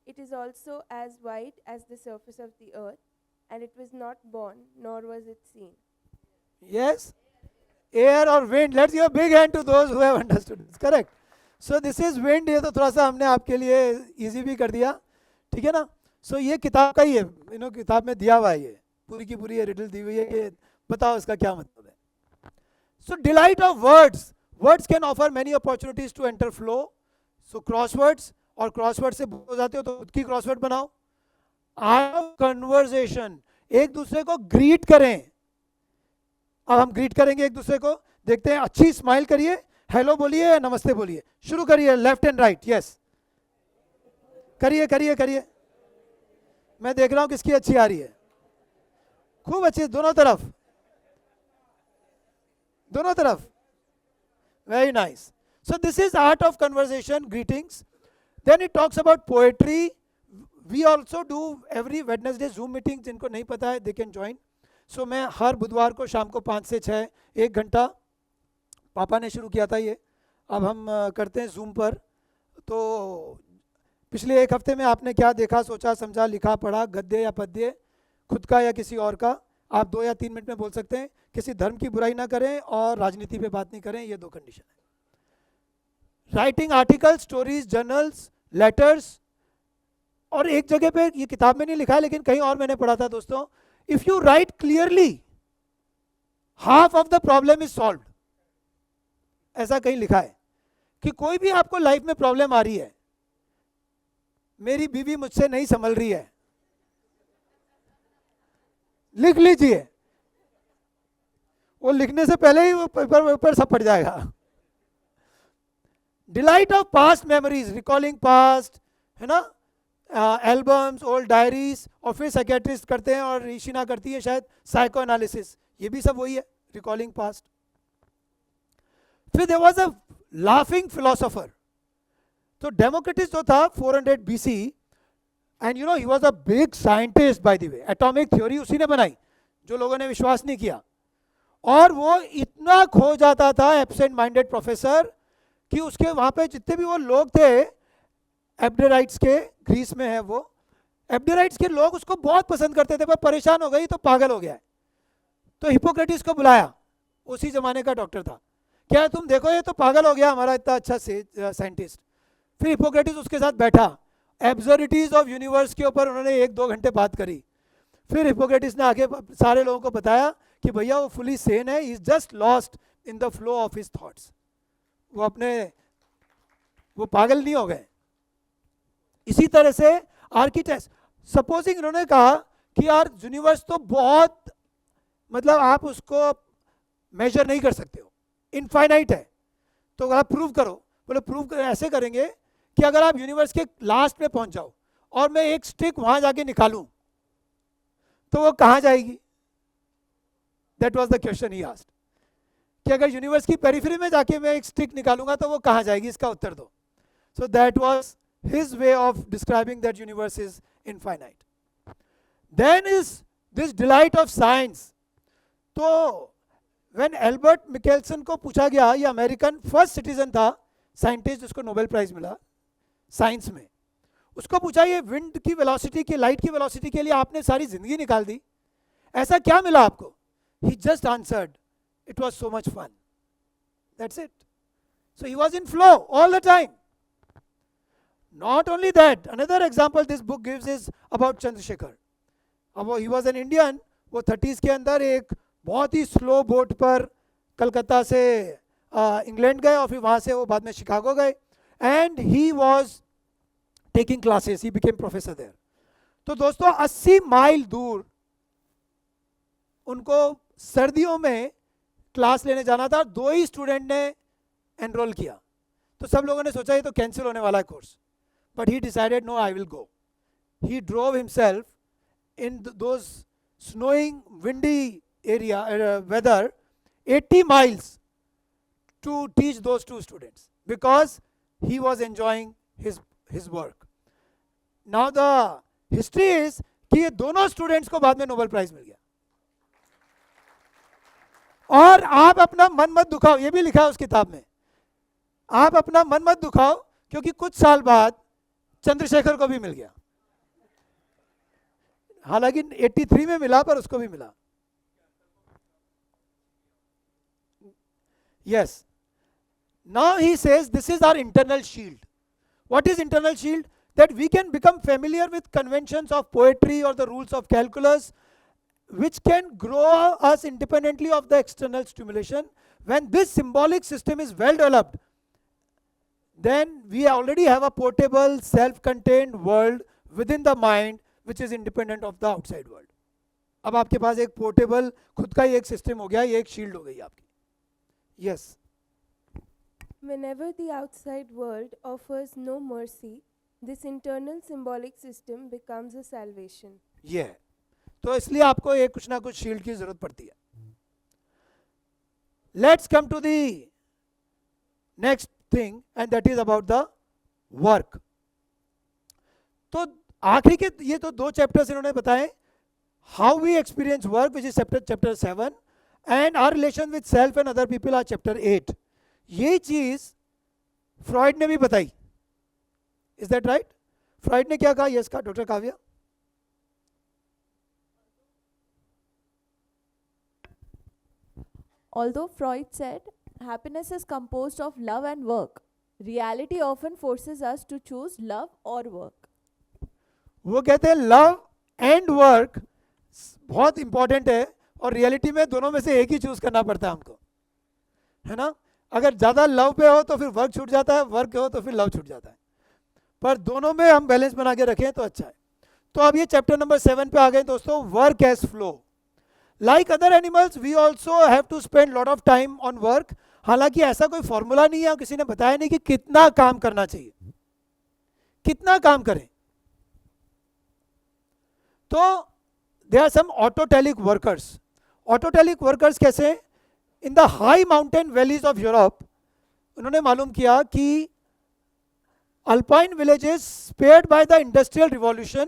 It is also as white as the surface of the earth, and it was not born, nor was it seen. Yes? Air or wind. Let's give a big hand to those who have understood. It's correct. So this is wind. ये तो थोड़ा सा हमने आपके लिए easy भी कर दिया. ठीक है ना? So ये किताब का ही है. किताब में दिया हुआ है ये. पूरी की पूरी ये riddle दी हुई है कि बताओ इसका क्या मतलब है. So delight of words. Words can offer many opportunities to enter flow. So crosswords और crossword से हो जाते हो तो खुद की crossword बनाओ. Art of conversation. एक दूसरे को greet करें. अब हम ग्रीट करेंगे एक दूसरे को. देखते हैं. अच्छी स्माइल करिए. हेलो बोलिए, नमस्ते बोलिए. शुरू करिए. Left and right. यस, करिए करिए करिए. मैं देख रहा हूं किसकी अच्छी आ रही है. खूब अच्छी. दोनों तरफ, दोनों तरफ. Very nice. So this is art of conversation, greetings. Then it talks about poetry. We also do every Wednesday Zoom meeting. जिनको नहीं पता है दे कैन ज्वाइन. सो मैं हर बुधवार को शाम को 5 से 6 1 घंटा, पापा ने शुरू किया था ये, अब हम करते हैं जूम पर. तो पिछले 1 हफ्ते में आपने क्या देखा, सोचा, समझा, लिखा, पढ़ा, गद्य या पद्य, खुद का या किसी और का. आप 2 या 3 मिनट में बोल सकते हैं. किसी धर्म की बुराई ना करें और राजनीति पे बात नहीं करें. ये 2 कंडीशन है. Writing article, stories, journals, letters. और एक जगह पे, ये किताब में नहीं लिखा है लेकिन कहीं और मैंने पढ़ा था दोस्तों, if you write clearly, half of the problem is solved. ऐसा कहीं लिखा है कि कोई भी आपको लाइफ में प्रॉब्लम आ रही है, मेरी बीवी मुझसे नहीं संभल रही है, लिख लीजिए. वो लिखने से पहले ही वो पेपर सब पड़ जाएगा. Delight of past memories, recalling past, है ना, एल्बम्स, ओल्ड डायरीज. और फिर साइकेट्रिस्ट करते हैं और ऋषिना करती है शायद साइको एनालिसिस. ये भी सब वही है, रिकॉलिंग पास्ट. फिर there was a laughing philosopher. तो डेमोक्रेटिस जो था 400 BC, and you know he was a big scientist by the way. Atomic theory उसी ने बनाई जो लोगों ने विश्वास नहीं किया. और वो इतना खो जाता था, एब्सेंट माइंडेड प्रोफेसर, कि उसके वहां पे जितने भी वो लोग थे एब्डेराइट्स के, ग्रीस में है वो, एब्डेराइट्स के लोग उसको बहुत पसंद करते थे, पर परेशान हो गई तो पागल हो गया है. तो हिपोक्रेटिस को बुलाया, उसी जमाने का डॉक्टर था. क्या तुम देखो ये तो पागल हो गया हमारा इतना अच्छा साइंटिस्ट. फिर हिपोक्रेटिस उसके साथ बैठा. एब्सर्डिटीज ऑफ यूनिवर्स के ऊपर उन्होंने 1-2 घंटे बात करी. फिर हिपोक्रेटिस ने आगे सारे लोगों को बताया कि भैया वो फुली सेन है, is just lost in the flow of his thoughts. वो पागल नहीं हो गए. इसी तरह से आर्किटेक्ट, सपोजिंग इन्होंने कहा कि यार यूनिवर्स तो बहुत, मतलब आप उसको मेजर नहीं कर सकते हो, इनफाइनाइट है, तो आप प्रूव करो. बोले प्रूव ऐसे करेंगे कि अगर आप यूनिवर्स के लास्ट में पहुंच जाओ और मैं एक स्टिक वहां जाके निकालूं तो वो कहां जाएगी. That was the question he asked, कि अगर यूनिवर्स की पेरिफेरी में जाके मैं एक स्टिक निकालूंगा तो वो कहां जाएगी, इसका उत्तर दो. So that was his way of describing that universe is infinite. Then is this delight of science. तो when Albert Michelson को पूछा गया, ये अमेरिकन फर्स्ट सिटीजन था, साइंटिस्ट जिसको नोबेल प्राइज मिला साइंस में, उसको पूछा ये विंड की वेलोसिटी की, लाइट की वेलोसिटी के लिए आपने सारी जिंदगी निकाल दी, ऐसा क्या मिला आपको. He just answered, it was so much fun. That's it. So he was in flow all the time. Not only that, another example this book gives is about Chandrasekhar. अब he was an Indian. वो 30s के अंदर एक बहुत ही स्लो बोट पर कलकत्ता से इंग्लैंड गए और फिर वहाँ से वो बाद में शिकागो गए. And he was taking classes, he became professor there. तो दोस्तों 80 माइल दूर उनको सर्दियों में क्लास लेने जाना था. 2 ही स्टूडेंट ने एनरोल किया. तो सब लोगों ने सोचा ये तो कैंसिल होने वाला है course. But he decided, no, I will go. He drove himself in those snowing, windy weather, 80 miles to teach those 2 students because he was enjoying his work. Now the history is कि ये दोनों students को बाद में Nobel Prize मिल गया. और आप अपना मन मत दुखाओ, ये भी लिखा है उस किताब में, आप अपना मन मत दुखाओ, क्योंकि कुछ साल बाद चंद्रशेखर को भी मिल गया, हालांकि 83 में मिला पर उसको भी मिला. Yes. Now he says this is our internal shield. What is internal shield? That we can become familiar with conventions of poetry or the rules of calculus, which can grow us independently of the external stimulation. When this symbolic system is well developed, then we already have a portable, self-contained world within the mind, which is independent of the outside world. अब आपके पास एक पोर्टेबल खुद का ही एक सिस्टम हो गया, ये एक शील्ड हो गई आपकी. Yes. Whenever the outside world offers no mercy, this internal symbolic system becomes a salvation. ये है. तो इसलिए आपको एक कुछ ना कुछ शील्ड की जरूरत पड़ती है. Let's come to the next thing, and that is about the work. तो आखिरी के ये तो 2 चैप्टर्स इन्होंने बताए, how we experience work, which is chapter 7, and our relation with self and other people are chapter 8. ये चीज फ्रॉइड ने भी बताई. Is that right? फ्रॉइड ने क्या कहा? यस का doctor Kavya. Although Freud said happiness is composed of love and work, reality often forces us to choose love or work. वो कहते हैं लव एंड वर्क बहुत इंपॉर्टेंट है, और रियलिटी में दोनों में से एक ही चूज करना पड़ता है हमको, है ना. अगर ज़्यादा लव पे हो तो फिर वर्क छूट जाता है, वर्क हो तो फिर लव छूट जाता है, पर दोनों में हम बैलेंस बना के रखें तो अच्छा है. तो अब ये चैप्टर नंबर 7 पे आ गए दोस्तों. Work as flow. Like other animals we also have to spend lot of time on work. हालांकि ऐसा कोई फॉर्मूला नहीं है, किसी ने बताया नहीं कि कितना काम करना चाहिए, कितना काम करें. तो there are some autotelic workers. Autotelic workers कैसे? In the high mountain valleys of Europe, उन्होंने मालूम किया कि alpine villages spared by the industrial revolution,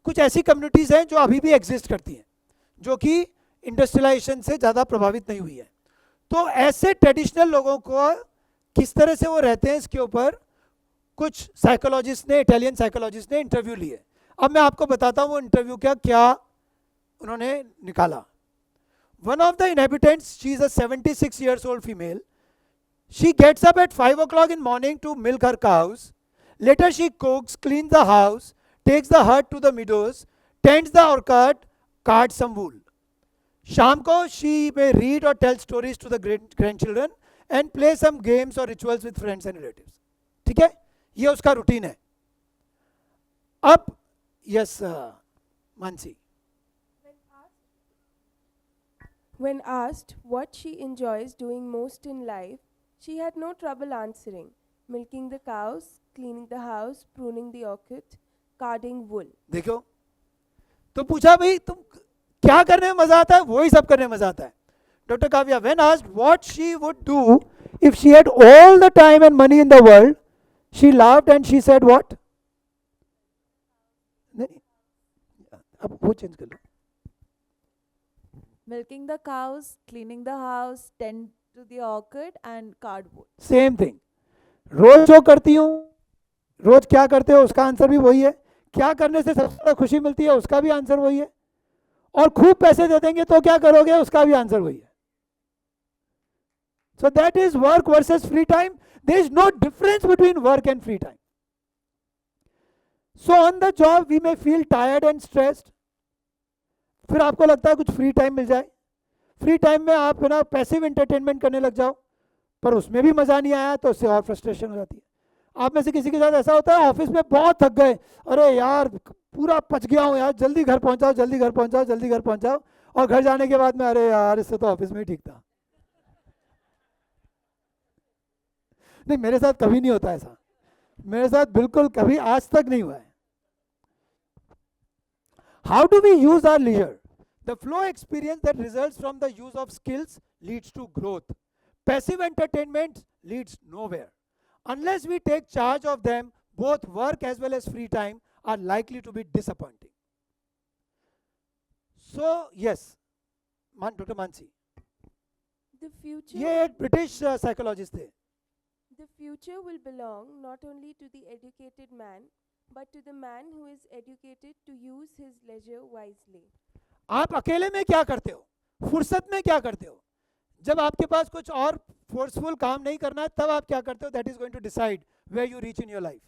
कुछ ऐसी कम्युनिटीज हैं जो अभी भी एग्जिस्ट करती हैं, जो कि इंडस्ट्रियलाइजेशन से ज़्यादा प्रभावित नहीं हुई है. तो ऐसे ट्रेडिशनल लोगों को किस तरह से वो रहते हैं, इसके ऊपर कुछ साइकोलॉजिस्ट ने, इटालियन साइकोलॉजिस्ट ने इंटरव्यू लिए. अब मैं आपको बताता हूँ वो इंटरव्यू क्या उन्होंने निकाला. One of the inhabitants, she is a 76 years old female. She gets up at 5 o'clock in morning to milk her cows. Later she cooks, cleans the house, takes the herd to the meadows, tends the orchard, cards some wool. शाम को she may read or tell stories to the grandchildren and play some games or rituals with friends and relatives. ठीक है, ये उसका रूटीन है. अब yes Mansi. When asked what she enjoys doing most in life, she had no trouble answering. Milking the cows, cleaning the house, pruning the orchid, carding wool. देखो, तो पूछा भाई तुम क्या करने में मजा आता है? वही सब करने में मजा आता है. Doctor Kavya, when asked what she would do if she had all the time and money in the world, she laughed and she said what? नहीं, अब वो चेंज कर लो. Milking the cows, cleaning the house, tend to the orchid and card wool. Same thing. रोज जो करती हूँ, रोज क्या करते हो उसका आंसर भी वही है. क्या करने से सबसे ज्यादा खुशी मिलती है उसका भी आंसर वही है. और खूब पैसे दे देंगे तो क्या करोगे उसका भी आंसर वही है. So that is work versus free time. There is no difference between work and free time. So on the job we may feel tired and stressed. फिर आपको लगता है कुछ फ्री टाइम मिल जाए. फ्री टाइम में आप है ना पैसिव एंटरटेनमेंट करने लग जाओ, पर उसमें भी मजा नहीं आया तो उससे और फ्रस्ट्रेशन हो जाती है. आप में से किसी के साथ ऐसा होता है, ऑफिस में बहुत थक गए, अरे यार पूरा पच गया हूँ यार, जल्दी घर पहुंचाओ, जल्दी घर पहुंचाओ, जल्दी घर पहुंचाओ, और घर जाने के बाद में अरे यार इससे तो ऑफिस में ही ठीक था. नहीं, मेरे साथ कभी नहीं होता ऐसा, मेरे साथ बिल्कुल कभी आज तक नहीं हुआ है. How do we use our leisure? The flow experience that results from the use of skills leads to growth. Passive entertainment leads nowhere. Unless we take charge of them, both work as well as free time are likely to be disappointing. So, yes, Dr. Mansi. The future, ये एक ब्रिटिश साइकोलॉजिस्ट थे. the future will belong not only to the educated man, but to the man who is educated to use his leisure wisely. आप अकेले में क्या करते हो, फुर्सत में क्या करते हो, जब आपके पास कुछ और फोर्सफुल काम नहीं करना है तब आप क्या करते हो, that is going to decide where you reach in your life.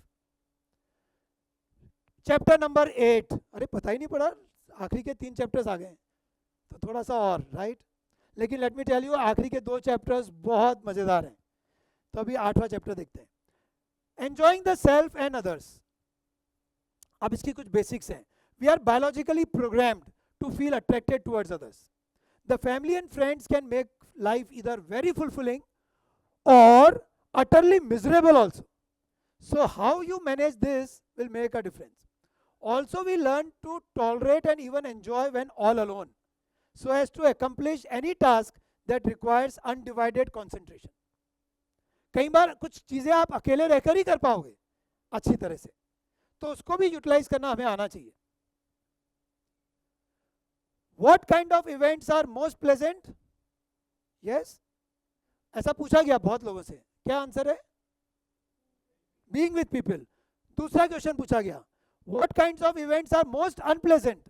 Chapter number 8, अरे पता ही नहीं पड़ा, आखिरी के 3 चैप्टर्स आ गए, तो थोड़ा सा और राइट. लेकिन लेट मी टेल यू, आखिरी के 2 चैप्टर्स बहुत मजेदार हैं. तो अभी 8वां चैप्टर देखते हैं, enjoying the self and others. अब इसकी कुछ बेसिक्स हैं. We are biologically programmed to feel attracted towards others. The family and friends can make life either very fulfilling or utterly miserable also. So how you manage this will make a difference. Also we learn to tolerate and even enjoy when all alone, so as to accomplish any task that requires undivided concentration. कई बार कुछ चीजें आप अकेले रहकर ही कर पाओगे अच्छी तरह से, तो उसको भी यूटिलाइज करना हमें आना चाहिए. What kind of events are most pleasant? Yes, ऐसा पूछा गया बहुत लोगों से. क्या आंसर है? Being with people. दूसरा क्वेश्चन पूछा गया, what kinds of events are most unpleasant?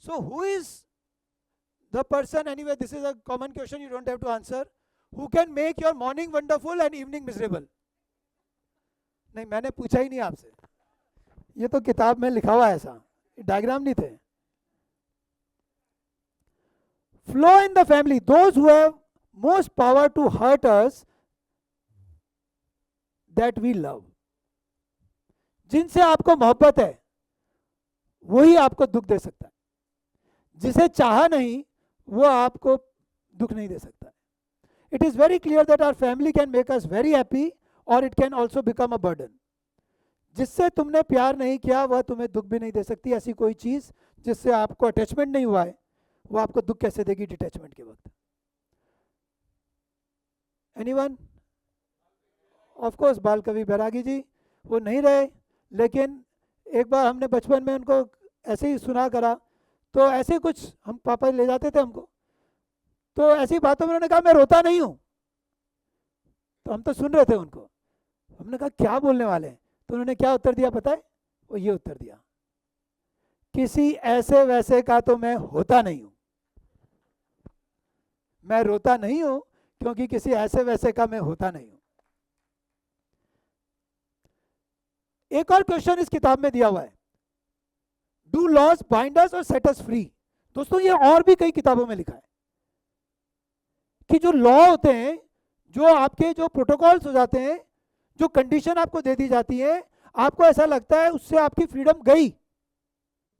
So who is the person, anyway this is a common question, you don't have to answer, who can make your morning wonderful and evening miserable? नहीं, मैंने पूछा ही नहीं आपसे, ये तो किताब में लिखा हुआ है, ऐसा डायग्राम नहीं थे. Flow in the family, those who have most power to hurt us that we love. जिनसे आपको मोहब्बत है वही आपको दुख दे सकता है, जिसे चाहा नहीं वो आपको दुख नहीं दे सकता. It is very clear that our family can make us very happy और it can also become a burden. जिससे तुमने प्यार नहीं किया वह तुम्हें दुख भी नहीं दे सकती. ऐसी कोई चीज जिससे आपको अटैचमेंट नहीं हुआ है वो आपको दुख कैसे देगी डिटैचमेंट के वक्त? एनीवन? ऑफ कोर्स बाल कवि बैरागी जी, वो नहीं रहे, लेकिन एक बार हमने बचपन में उनको ऐसे ही सुना करा, तो ऐसे कुछ हम पापा ले जाते थे हमको, तो ऐसी बातों में उन्होंने कहा मैं रोता नहीं हूं. तो हम तो सुन रहे थे उनको, हमने कहा क्या बोलने वाले हैं, तो उन्होंने क्या उत्तर दिया पता है? वो ये उत्तर दिया, किसी ऐसे वैसे का तो मैं होता नहीं हूं, मैं रोता नहीं हूं क्योंकि किसी ऐसे वैसे का मैं होता नहीं हूं. एक और क्वेश्चन इस किताब में दिया हुआ है, डू लॉज बाइंड अस और सेट अस फ्री. दोस्तों ये और भी कई किताबों में लिखा है कि जो लॉ होते हैं, जो आपके जो प्रोटोकॉल्स हो जाते हैं, जो कंडीशन आपको दे दी जाती है, आपको ऐसा लगता है उससे आपकी फ्रीडम गई,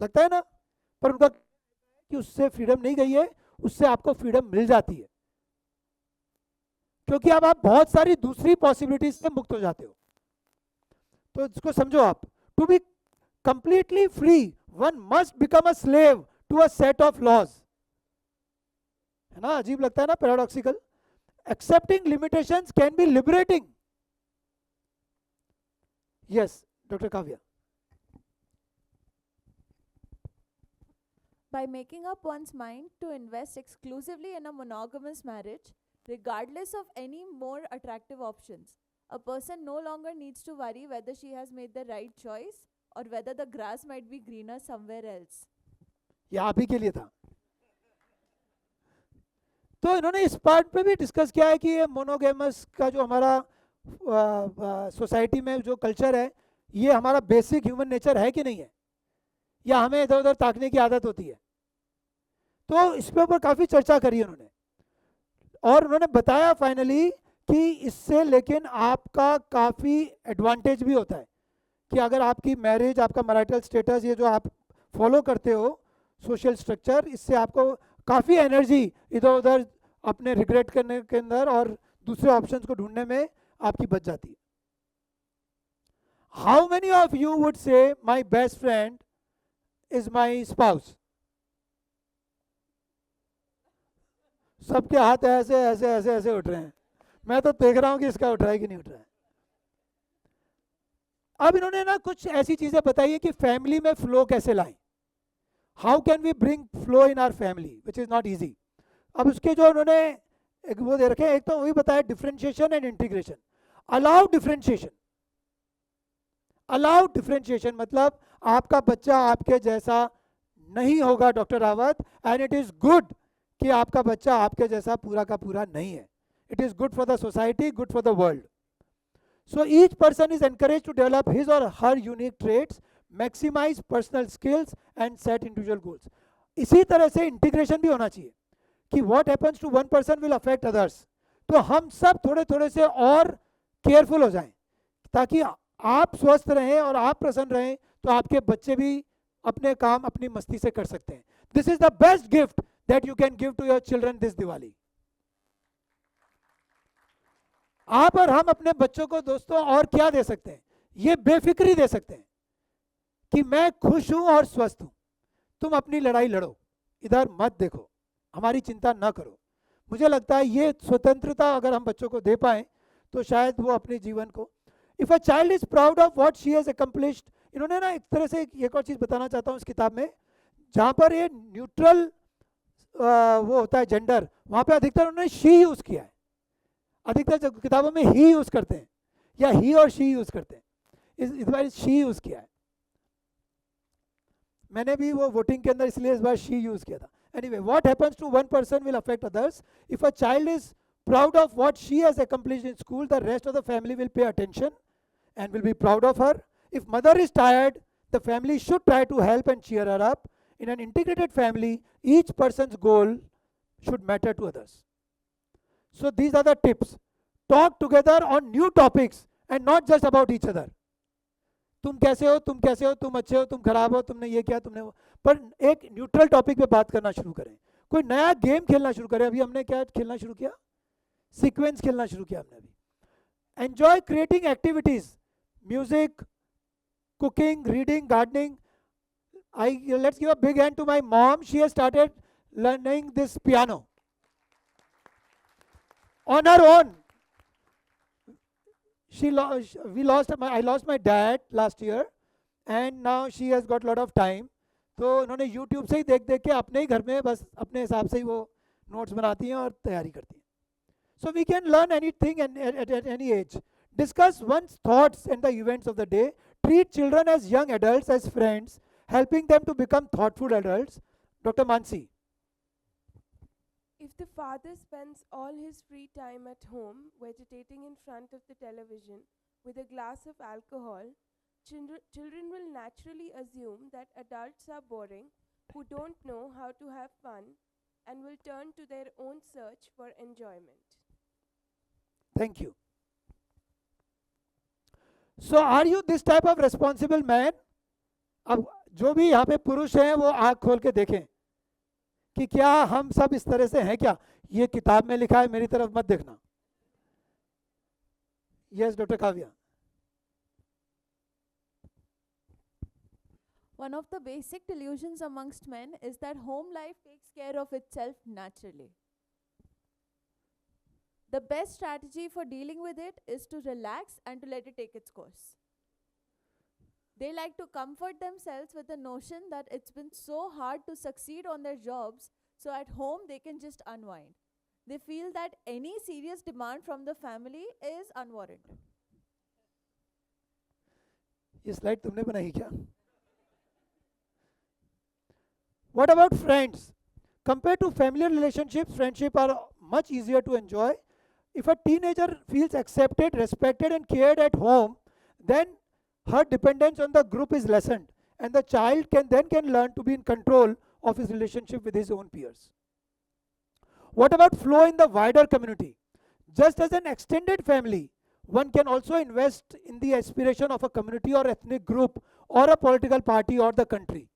लगता है ना, पर उनका कि उससे फ्रीडम नहीं गई है, उससे आपको फ्रीडम मिल जाती है, क्योंकि अब आप बहुत सारी दूसरी पॉसिबिलिटीज से मुक्त हो जाते हो. तो इसको समझो आप, to be completely free one must become a slave to a set of laws. है ना, अजीब लगता है ना, paradoxical. Accepting limitations can be liberating. Yes, Dr. Kavya. By making up one's mind to invest exclusively in a monogamous marriage, regardless of any more attractive options, a person no longer needs to worry whether she has made the right choice or whether the grass might be greener somewhere else. ये आप ही के लिए था. तो इन्होंने इस पार्ट पे भी डिस्कस किया है कि ये मोनोगेमस का जो हमारा सोसाइटी में जो कल्चर है, ये हमारा बेसिक ह्यूमन नेचर है कि नहीं है, या हमें इधर उधर ताकने की आदत होती है. तो इस पे ऊपर काफ़ी चर्चा करी उन्होंने, और उन्होंने बताया फाइनली कि इससे लेकिन आपका काफ़ी एडवांटेज भी होता है कि अगर आपकी मैरिज, आपका मैरिटल स्टेटस, ये जो आप फॉलो करते हो सोशल स्ट्रक्चर, इससे आपको काफ़ी एनर्जी इधर उधर अपने रिग्रेट करने के अंदर और दूसरे ऑप्शंस को ढूंढने में आपकी बच जाती है. How many of you would say my best friend is my spouse? सबके हाथ ऐसे ऐसे ऐसे ऐसे उठ रहे हैं. मैं तो देख रहा हूं कि इसका उठ रहा है कि नहीं उठ रहा है. अब इन्होंने ना कुछ ऐसी चीजें बताई है कि फैमिली में फ्लो कैसे लाएं. How can we bring flow in our family, which is not easy. अब उसके जो उन्होंने एक वो दे रखे, एक तो वही बताया differentiation and integration. Allow differentiation. Allow differentiation मतलब आपका बच्चा आपके जैसा नहीं होगा doctor Rawat, and it is good कि आपका बच्चा आपके जैसा पूरा का पूरा नहीं है. It is good for the society, good for the world. So each person is encouraged to develop his or her unique traits, maximize personal skills and set individual goals. इसी तरह से इंटीग्रेशन भी होना चाहिए कि what happens to one person will affect others. तो हम सब थोड़े थोड़े से और केयरफुल हो जाएं ताकि आप स्वस्थ रहें और आप प्रसन्न रहें, तो आपके बच्चे भी अपने काम अपनी मस्ती से कर सकते हैं. This is the best gift that you can give to your children this Diwali. आप और हम अपने बच्चों को दोस्तों और क्या दे सकते हैं? ये बेफिक्री दे सकते हैं कि मैं खुश हूं और स्वस्थ हूं, तुम अपनी लड़ाई लड़ो, इधर मत देखो, हमारी चिंता ना करो. मुझे लगता है ये स्वतंत्रता अगर हम बच्चों को दे पाएं तो शायद वो अपने जीवन को, if a child is proud of what she has accomplished. इन्होंने ना एक तरह से एक और चीज बताना चाहता हूं इस किताब में, जहां पर ये न्यूट्रल वो होता है जेंडर, वहां पे अधिकतर उन्होंने शी यूज किया है. अधिकतर किताबों में ही यूज करते हैं या ही और शी यूज करते हैं, इस बार शी यूज किया है. मैंने भी वो वोटिंग के अंदर इसलिए इस बार शी यूज किया था. Anyway, what happens to one person will affect others. If a child is proud of what she has accomplished in school, the rest of the family will pay attention and will be proud of her. If mother is tired, the family should try to help and cheer her up. In an integrated family, each person's goal should matter to others. So these are the tips. Talk together on new topics and not just about each other. तुम कैसे हो, तुम कैसे हो, तुम अच्छे हो, तुम खराब हो, तुमने ये किया, तुमने वो, पर एक न्यूट्रल टॉपिक पे बात करना शुरू करें. कोई नया गेम खेलना शुरू करें. अभी हमने क्या खेलना शुरू किया? सीक्वेंस खेलना शुरू किया हमने अभी. Enjoy creating activities, music, cooking, reading, gardening. Let's give a big hand to my mom. She has started learning this piano on her own. I lost my dad last year and now she has got lot of time. तो उन्होंने YouTube से ही देख देख के अपने ही घर में बस अपने हिसाब से ही वो नोट्स बनाती हैं और तैयारी करती हैं. So we can learn anything at any age. Discuss one's thoughts and the events of the day. Treat children as young adults, as friends, helping them to become thoughtful adults. Dr. Mansi. If the father spends all his free time at home vegetating in front of the television with a glass of alcohol, children will naturally assume that adults are boring, who don't know how to have fun, and will turn to their own search for enjoyment. Thank you. So are you this type of responsible man? अब जो भी यहाँ पे पुरुष हैं वो आँख खोल के देखें कि क्या हम सब इस तरह से हैं क्या? ये किताब में लिखा है, मेरी तरफ मत देखना. Yes, Dr. Kavya. One of the basic delusions amongst men is that home life takes care of itself naturally. The best strategy for dealing with it is to relax and to let it take its course. They like to comfort themselves with the notion that it's been so hard to succeed on their jobs, so at home they can just unwind. They feel that any serious demand from the family is unwarranted. ये स्लाइड तुमने बनाई क्या? What about friends? Compared to family relationships, friendships are much easier to enjoy. If a teenager feels accepted, respected and cared at home, then her dependence on the group is lessened and the child can learn to be in control of his relationship with his own peers. What about flow in the wider community? Just as an extended family, one can also invest in the aspiration of a community or ethnic group or a political party or the country.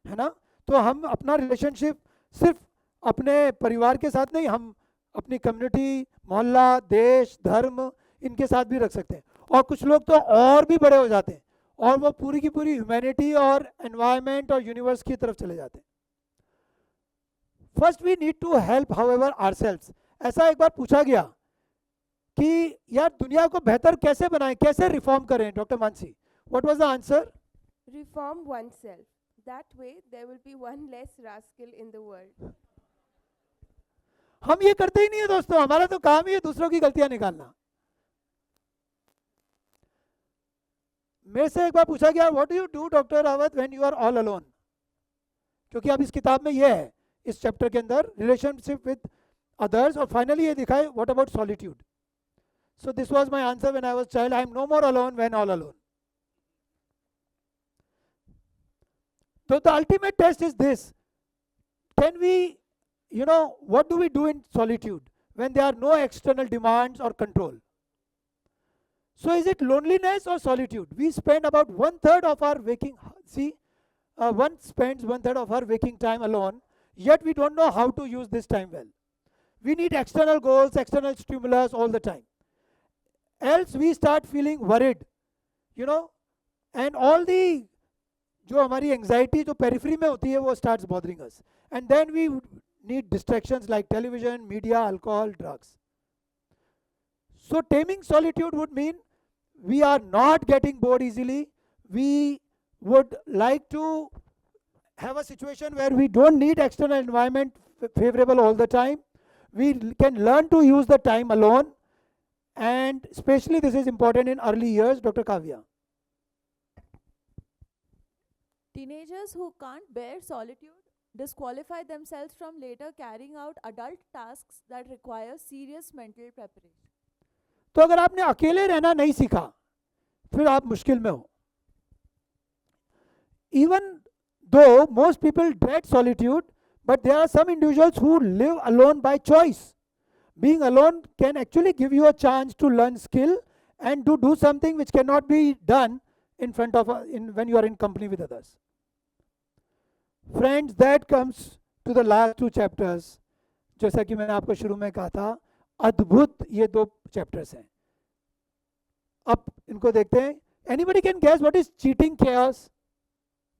है ना? तो हम अपना रिलेशनशिप सिर्फ अपने परिवार के साथ नहीं, हम अपनी कम्युनिटी, मोहल्ला, देश, धर्म इनके साथ भी रख सकते हैं. और कुछ लोग तो और भी बड़े हो जाते हैं और वो पूरी की पूरी ह्यूमैनिटी और एनवायरनमेंट और यूनिवर्स की तरफ चले जाते हैं. First we need to help however ourselves. ऐसा एक बार पूछा गया कि यार दुनिया को बेहतर कैसे बनाएं, कैसे रिफॉर्म करें? Doctor Mansi, what was the answer? Reform oneself. That way, there will be one less rascal in the world. हम ये करते ही नहीं है दोस्तों, हमारा तो काम ही है दूसरों की गलतियां निकालना. मेरे से एक बार पूछा गया, what do you do doctor Rawat when you are all alone? क्योंकि अब इस किताब में ये है, इस चैप्टर के अंदर रिलेशनशिप विद अदर्स, और फाइनली ये दिखाए what about solitude. So this was my answer when I was child, I am no more alone when all alone. So the ultimate test is this: can we, what do we do in solitude when there are no external demands or control? So is it loneliness or solitude? We spend about 1/3 of our waking, one spends 1/3 of our waking time alone, yet we don't know how to use this time well. We need external goals, external stimulus all the time. Else we start feeling worried, and all the जो हमारी एंजाइटी जो पेरिफेरी में होती है वो starts bothering us, and then we need distractions like television, media, alcohol, drugs. So taming solitude would mean we are not getting bored easily. We would like to have a situation where we don't need external environment favourable all the time. We can learn to use the time alone, and specially this is important in early years. Doctor Kavya. Teenagers who can't bear solitude disqualify themselves from later carrying out adult tasks that require serious mental preparation. तो अगर आपने अकेले रहना नहीं सीखा, फिर आप मुश्किल में हो. Even though most people dread solitude, but there are some individuals who live alone by choice. Being alone can actually give you a chance to learn skill and to do something which cannot be done in front of when you are in company with others. Friends, that comes to the last 2 chapters. जैसा कि मैंने आपको शुरू में कहा था, अद्भुत ये 2 चैप्टर्स हैं. अब इनको देखते हैं. Anybody can guess what is cheating chaos?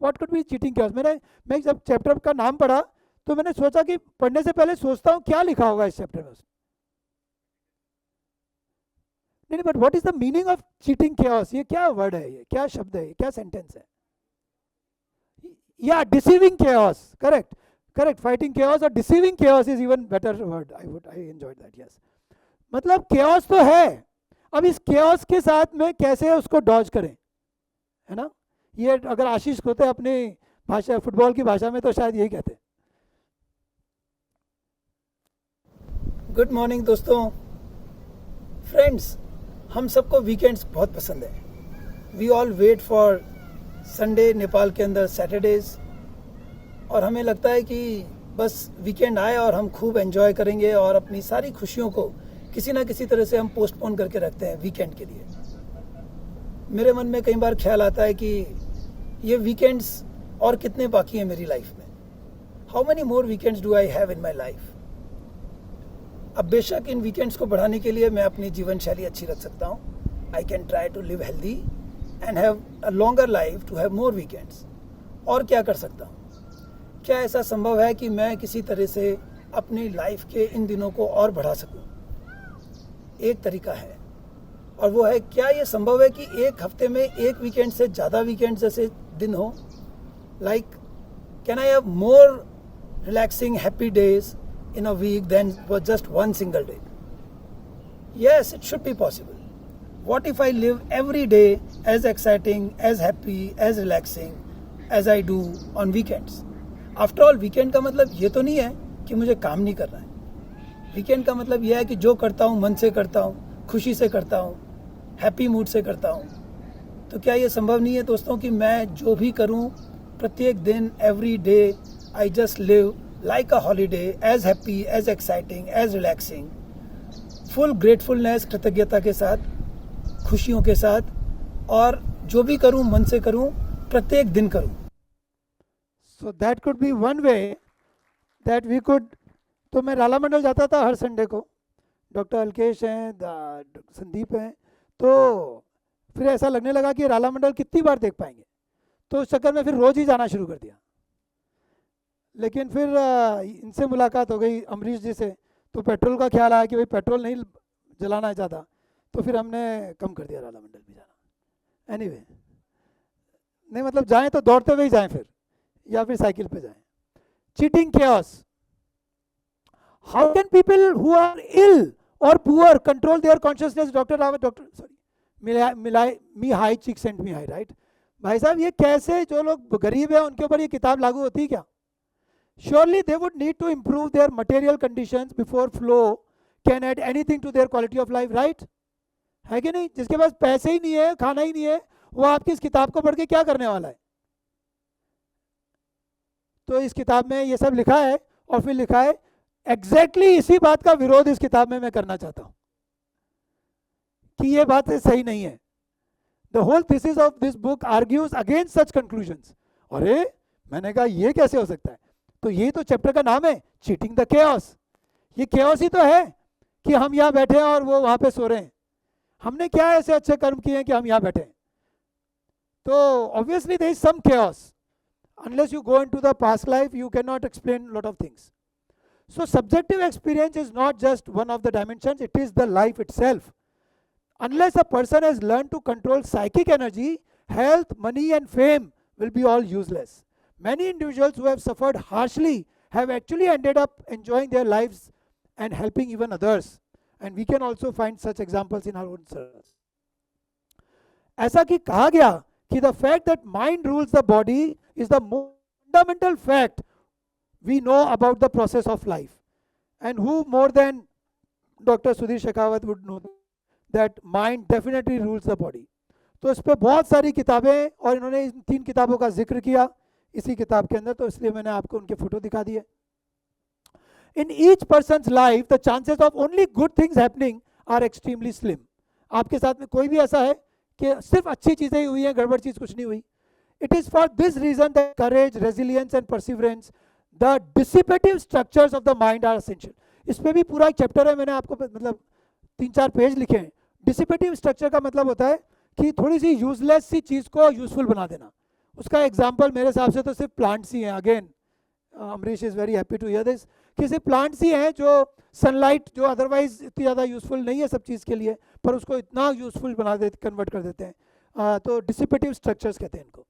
What could be cheating chaos? मैं जब चैप्टर का नाम पढ़ा तो मैंने सोचा कि पढ़ने से पहले सोचता हूँ क्या लिखा होगा इस चैप्टर में. नहीं, but what is the meaning of cheating chaos? ये क्या वर्ड है, ये क्या शब्द है, क्या सेंटेंस है? Yeah, deceiving chaos. Correct. Fighting chaos or deceiving chaos is even better word. I enjoyed that. Yes. मतलब chaos तो है. अब इस chaos के साथ में कैसे उसको डॉज करें, है ना? ये अगर आशीष होते अपनी भाषा, फुटबॉल की भाषा में, तो शायद यही कहते. गुड मॉर्निंग दोस्तों. फ्रेंड्स, हम सबको वीकेंड्स बहुत पसंद है. We all wait for Sunday, Nepal के अंदर सैटरडेज, और हमें लगता है कि बस वीकेंड आए और हम खूब एंजॉय करेंगे, और अपनी सारी खुशियों को किसी ना किसी तरह से हम पोस्टपोन करके रखते हैं वीकेंड के लिए. मेरे मन में कई बार ख्याल आता है कि ये वीकेंड्स और कितने बाकी हैं मेरी लाइफ में. How many more weekends do I have in my life. अब बेशक इन वीकेंड्स को बढ़ाने के लिए मैं अपनी जीवन शैली अच्छी रख सकता हूँ. I can try to live healthy and have a longer life to have more weekends. और क्या कर सकता हूँ? क्या ऐसा संभव है कि मैं किसी तरह से अपनी लाइफ के इन दिनों को और बढ़ा सकूँ? एक तरीका है, और वो है, क्या ये संभव है कि एक हफ्ते में एक वीकेंड से ज़्यादा वीकेंड जैसे दिन हो? Like, can I have more relaxing happy days in a week than was just one single day? Yes, it should be possible. What if I live every day as exciting, as happy, as relaxing as I do on weekends? After all, weekend का मतलब ये तो नहीं है कि मुझे काम नहीं करना है. Weekend का मतलब ये है कि जो करता हूँ मन से करता हूँ, खुशी से करता हूँ, हैप्पी मूड से करता हूँ. तो क्या ये संभव नहीं है दोस्तों कि मैं जो भी करूँ प्रत्येक दिन, every day, I just live like a holiday, as happy, as exciting, as relaxing, full gratefulness, कृतज्ञता के साथ, खुशियों के साथ, और जो भी करूं मन से करूं, प्रत्येक दिन करूं. So that could be one way that we could. तो मैं राला मंडल जाता था हर संडे को. डॉक्टर अलकेश हैं, संदीप हैं, तो फिर ऐसा लगने लगा कि राला मंडल कितनी बार देख पाएंगे, तो उस चक्कर में फिर रोज ही जाना शुरू कर दिया. लेकिन फिर इनसे मुलाकात हो गई, अमरीश जी से, तो पेट्रोल का ख्याल आया कि भाई पेट्रोल नहीं जलाना है ज़्यादा, तो फिर हमने कम कर दिया राला मंडल भी जाना. एनीवे, नहीं मतलब जाएं तो दौड़ते हुए ही जाएं फिर, या फिर साइकिल पे जाएं. Cheating chaos. How can people who are ill or poor control their consciousness? Me high chick sent me high, right? भाई साहब ये कैसे, जो लोग गरीब है उनके ऊपर ये किताब लागू होती है क्या? Surely they would need to improve their material conditions before flow can add anything to their quality of life, right? है कि नहीं? जिसके पास पैसे ही नहीं है, खाना ही नहीं है, वो आपकी इस किताब को पढ़ के क्या करने वाला है? तो इस किताब में ये सब लिखा है और फिर लिखा है एग्जैक्टली इसी बात का विरोध इस किताब में मैं करना चाहता हूं कि ये बात सही नहीं है. The whole thesis of this book argues against such conclusions. अरे मैंने कहा ये कैसे हो सकता है? तो यही तो चैप्टर का नाम है, चीटिंग द केओस. ये केओस ही तो है कि हम यहाँ बैठे हैं और वो वहां पे सो रहे हैं. हमने क्या ऐसे अच्छे कर्म किए हैं कि हम यहाँ बैठे हैं? तो obviously there is some chaos. Unless you go into the past life, you cannot explain a lot of things. So subjective experience is not just one of the dimensions, it is the life itself. Unless a person has learned to control psychic energy, health, money and fame will be all useless. Many individuals who have suffered harshly have actually ended up enjoying their lives and helping even others. And we can also find such examples in our own circles. ऐसा कि कहा गया कि the fact that mind rules the body is the most fundamental fact we know about the process of life. And who more than Dr. Sudhir Shekhawat would know that mind definitely rules the body. तो इस पर बहुत सारी किताबें और इन्होंने इन 3 किताबों का जिक्र किया इसी किताब के अंदर, तो इसलिए मैंने आपको उनके फोटो दिखा दिए. In each person's life, the chances of only good things happening are extremely slim. आपके साथ में कोई भी ऐसा है कि सिर्फ अच्छी चीजें ही हुई हैं, गड़बड़ चीज कुछ नहीं हुई? It is for this reason that courage, resilience and perseverance, the dissipative structures of the mind are essential. इस पे भी पूरा एक चैप्टर है, मैंने आपको मतलब 3-4 पेज लिखे हैं. डिसिपेटिव स्ट्रक्चर का मतलब होता है कि थोड़ी सी यूजलेस सी चीज को यूजफुल बना देना. उसका एग्जाम्पल मेरे हिसाब से तो सिर्फ प्लांट्स ही हैं. Again Amrish is very happy to hear this कि सिर्फ प्लांट्स ही हैं जो सनलाइट, जो अदरवाइज इतनी ज़्यादा यूजफुल नहीं है सब चीज़ के लिए, पर उसको इतना यूजफुल बना देते, कन्वर्ट कर देते हैं. तो डिसिपेटिव स्ट्रक्चर्स कहते हैं इनको.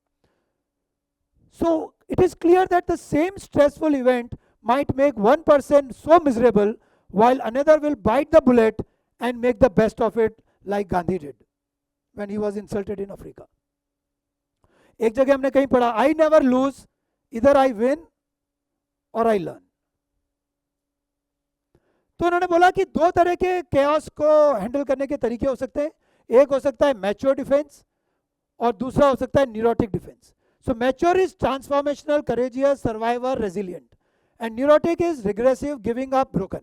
So it is clear that the same stressful event might make one person so miserable while another will bite the bullet and make the best of it, like Gandhi did when he was insulted in Africa. एक जगह हमने कहीं पढ़ा, I never lose, either I win or I learn. तो उन्होंने बोला कि 2 तरह के chaos को हैंडल करने के तरीके हो सकते हैं. एक हो सकता है मैच्योर डिफेंस और दूसरा हो सकता है neurotic defence. So mature is transformational, courageous, survivor, resilient. And neurotic is regressive, giving up, broken.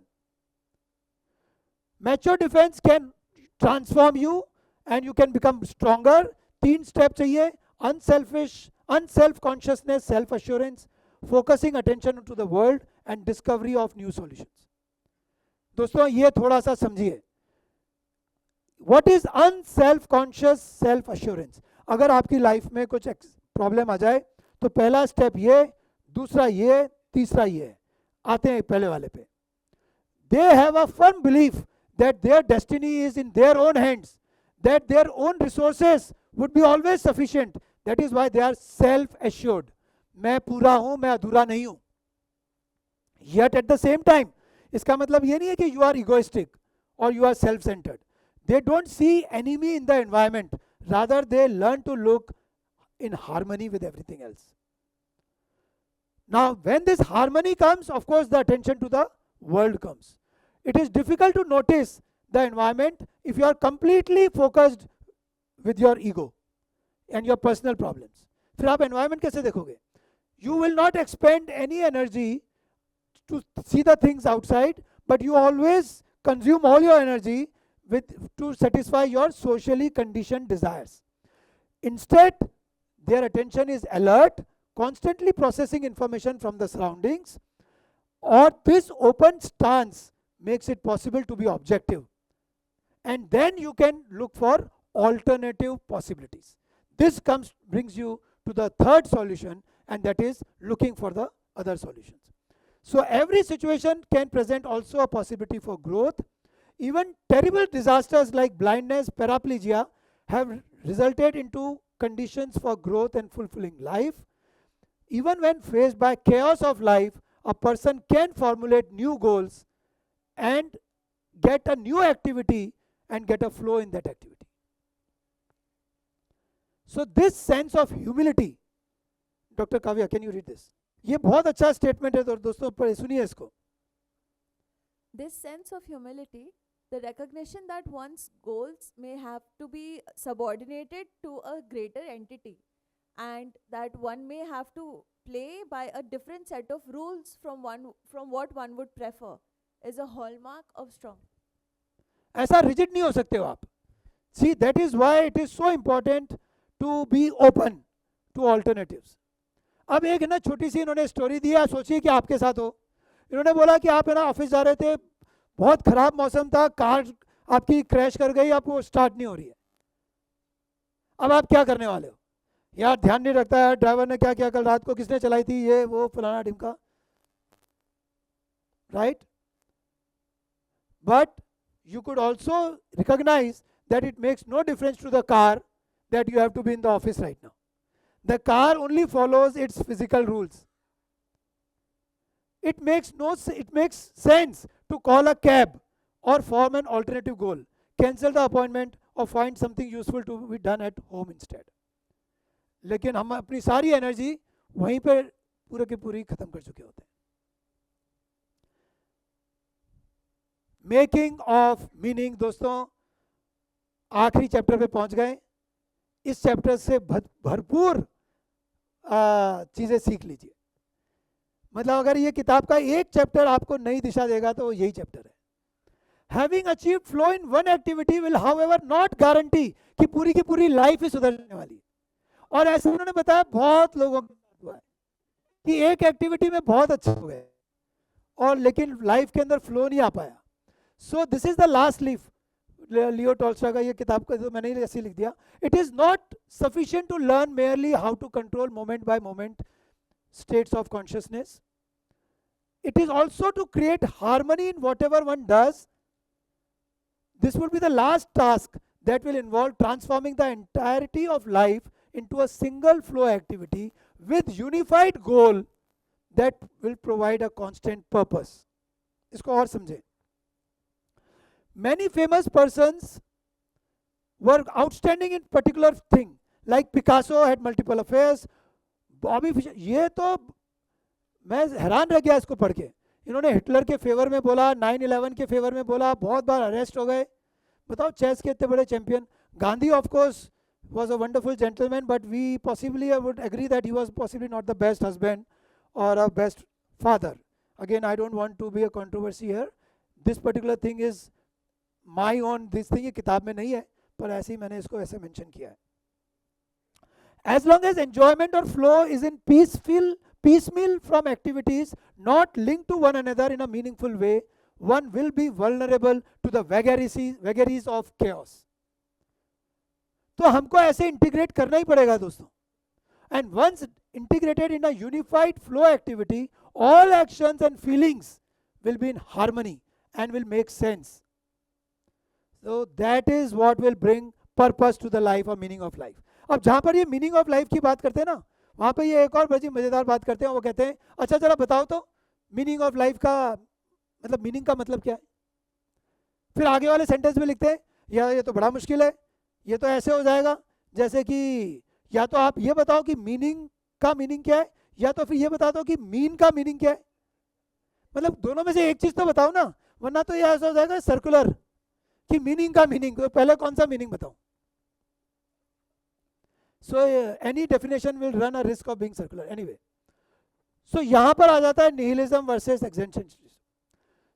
Mature defense can transform you and you can become stronger. 3 steps चाहिए: unselfish, unself-consciousness, self-assurance, focusing attention to the world and discovery of new solutions. दोस्तों ये थोड़ा सा समझिए. What is unself-conscious self-assurance? अगर आपकी लाइफ में कुछ प्रॉब्लम आ जाए तो पहला स्टेप ये, दूसरा ये, तीसरा ये. आते हैं पहले वाले पे. They have a firm belief that their destiny is in their own hands, that their own resources would be always sufficient. That is why they are self assured. मैं पूरा हूं, मैं अधूरा नहीं हूं. Yet at the same time, इसका मतलब ये नहीं है कि यू आर इगोइस्टिक और you are self centered. They don't see enemy in the environment, rather they learn to look in harmony with everything else. Now when this harmony comes, of course the attention to the world comes. It is difficult to notice the environment if you are completely focused with your ego and your personal problems. फिर आप environment कैसे देखोगे? You will not expend any energy to see the things outside, but you always consume all your energy to satisfy your socially conditioned desires. Instead, their attention is alert, constantly processing information from the surroundings, or this open stance makes it possible to be objective. And then you can look for alternative possibilities. This brings you to the third solution, and that is looking for the other solutions. So every situation can present also a possibility for growth. Even terrible disasters like blindness, paraplegia have resulted into conditions for growth and fulfilling life. even when faced by chaos of life, a person can formulate new goals and get a new activity and get a flow in that activity. So this sense of humility, Dr. Kavya, can you read this? ये बहुत अच्छा स्टेटमेंट है दोस्तों, पर सुनिए इसको. This sense of humility, the recognition that one's goals may have to be subordinated to a greater entity, and that one may have to play by a different set of rules from what one would prefer, is a hallmark of strong. ऐसा रिजिड नहीं हो सकते हो आप. See that is why it is so important to be open to alternatives. अब एक है ना छोटी सी इन्होंने स्टोरी दी है, सोचिए कि आपके साथ हो. इन्होंने बोला कि आप है ना ऑफिस जा रहे थे, बहुत खराब मौसम था, कार आपकी क्रैश कर गई, आपको स्टार्ट नहीं हो रही है. अब आप क्या करने वाले हो? यार ध्यान नहीं रखता है ड्राइवर ने क्या किया कल रात को, किसने चलाई थी, ये वो फलाना ढिमका, right? But you could also recognize that it makes no difference to the car that you have to be in the office right now. The car only follows its physical rules. It makes sense to call a cab or form an alternative goal, cancel the appointment or find something useful to be done at home instead. लेकिन हम अपनी सारी एनर्जी वहीं पर पूरे की पूरी खत्म कर चुके होते हैं. मेकिंग ऑफ मीनिंग, दोस्तों आखिरी चैप्टर पे पहुंच गए. इस चैप्टर से भरपूर चीज़ें सीख लीजिए. मतलब अगर ये किताब का एक चैप्टर आपको नई दिशा देगा तो यही चैप्टर है. Having achieved flow in one activity will however not guarantee कि पूरी की पूरी लाइफ ही सुधरने वाली है. और ऐसे उन्होंने बताया बहुत लोगों के साथ हुआ है कि एक एक्टिविटी में बहुत अच्छे हो गए और लेकिन लाइफ के अंदर फ्लो नहीं आ पाया. So this is the last leaf. Leo Tolstoy का ये किताब का तो मैंने ऐसे लिख दिया. It is not sufficient to learn merely how to control moment by moment states of consciousness. It is also to create harmony in whatever one does. This will be the last task that will involve transforming the entirety of life into a single flow activity with unified goal that will provide a constant purpose. इसको और समझें. Many famous persons were outstanding in particular thing, like Picasso had multiple affairs. Bobby Fischer, ये तो मैं हैरान रह गया इसको पढ़ के. इन्होंने हिटलर के फेवर में बोला, 9/11 के फेवर में बोला, बहुत बार अरेस्ट हो गए. बताओ चेस के इतने बड़े champion. Gandhi of course was a wonderful gentleman, but we possibly would agree that he was possibly not the best husband or a best father. Again, I don't want to be a controversy here. This particular thing is my own this thing. ये किताब में नहीं है पर ऐसे ही मैंने इसको ऐसे मेंशन किया है. As long as enjoyment or flow is in piecemeal from activities not linked to one another in a meaningful way, one will be vulnerable to the vagaries of chaos. तो हमको ऐसे इंटीग्रेट करना ही पड़ेगा दोस्तों. And once integrated in a unified flow activity, all actions and feelings will be in harmony and will make sense. So that is what will bring purpose to the life or meaning of life. अब जहाँ पर ये मीनिंग ऑफ लाइफ की बात करते हैं ना, वहाँ पे ये एक और बड़ी मज़ेदार बात करते हैं. वो कहते हैं अच्छा चलो बताओ तो मीनिंग ऑफ लाइफ का मतलब मीनिंग का मतलब क्या है. फिर आगे वाले सेंटेंस में लिखते हैं या ये तो बड़ा मुश्किल है, ये तो ऐसे हो जाएगा जैसे कि या तो आप ये बताओ कि मीनिंग का मीनिंग क्या है या तो फिर ये बता दो कि मीन का मीनिंग क्या है. मतलब दोनों में से एक चीज़ तो बताओ ना, वरना तो ये ऐसा हो जाएगा सर्कुलर कि मीनिंग का मीनिंग. तो पहले कौन सा मीनिंग बताओ. So any definition will run a risk of being circular anyway. So यहाँ पर आ जाता है nihilism versus existentialism.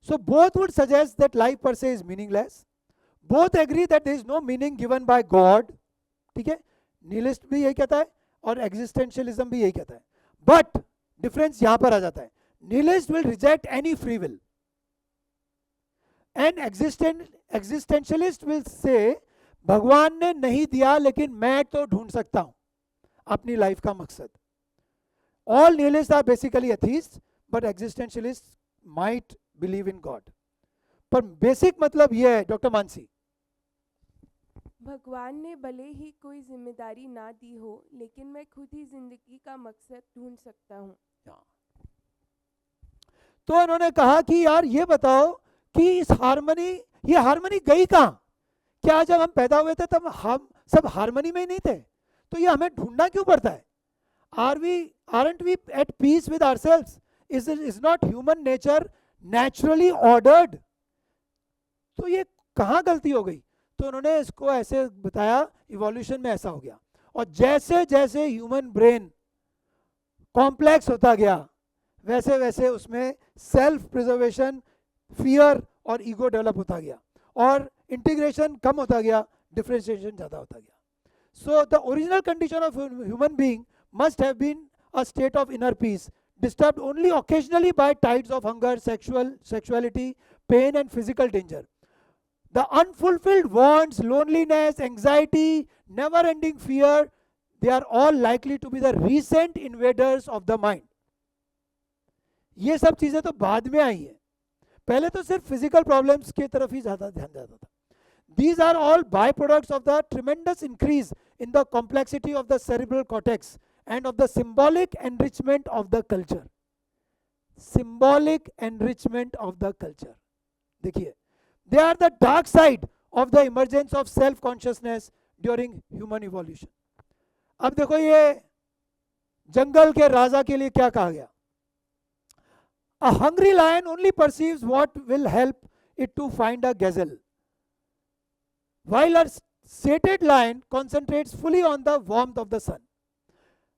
So both would suggest that life per se is meaningless. Both agree that there is no meaning given by God. ठीक है, nihilist भी यही कहता है और existentialism भी यही कहता है. But difference यहाँ पर आ जाता है. Nihilist will reject any free will. And existentialist will say भगवान ने नहीं दिया लेकिन मैं तो ढूंढ सकता हूं अपनी लाइफ का मकसद. All nihilists are basically atheists, but existentialists might believe in God. पर बेसिक मतलब यह है डॉक्टर मानसी. भगवान ने भले ही कोई जिम्मेदारी ना दी हो, लेकिन मैं खुद ही जिंदगी का मकसद ढूंढ सकता हूँ. तो उन्होंने कहा कि यार ये बताओ कि ये हारमोनी गई कहाँ? क्या जब हम पैदा हुए थे तब हम सब हारमोनी में ही नहीं थे? तो ये हमें ढूंढना क्यों पड़ता है? Aren't we at peace with ourselves? Is not human nature naturally ordered? तो ये कहाँ गलती हो गई? तो उन्होंने इसको ऐसे बताया, इवोल्यूशन में ऐसा हो गया. और जैसे जैसे ह्यूमन ब्रेन कॉम्प्लेक्स होता गया, वैसे वैसे उसमें सेल्फ प्रिजर्वेशन, फियर और ईगो डेवलप होता गया, और इंटीग्रेशन कम होता गया, डिफरेंशिएशन ज़्यादा होता गया. So the original condition of human being must have been a state of inner peace, disturbed only occasionally by tides of hunger, sexuality, pain and physical danger. The unfulfilled wants, loneliness, anxiety, never-ending fear, they are all likely to be the recent invaders of the mind. ये सब चीज़ें तो बाद में आई है, पहले तो सिर्फ फिजिकल प्रॉब्लम्स की तरफ ही ज़्यादा ध्यान जाता था. These are all byproducts of the tremendous increase in the complexity of the cerebral cortex and of the symbolic enrichment of the culture. Symbolic enrichment of the culture. देखिए, they are the dark side of the emergence of self-consciousness during human evolution. अब देखो ये जंगल के राजा के लिए क्या कहा गया? A hungry lion only perceives what will help it to find a gazelle, while a sated lion concentrates fully on the warmth of the sun.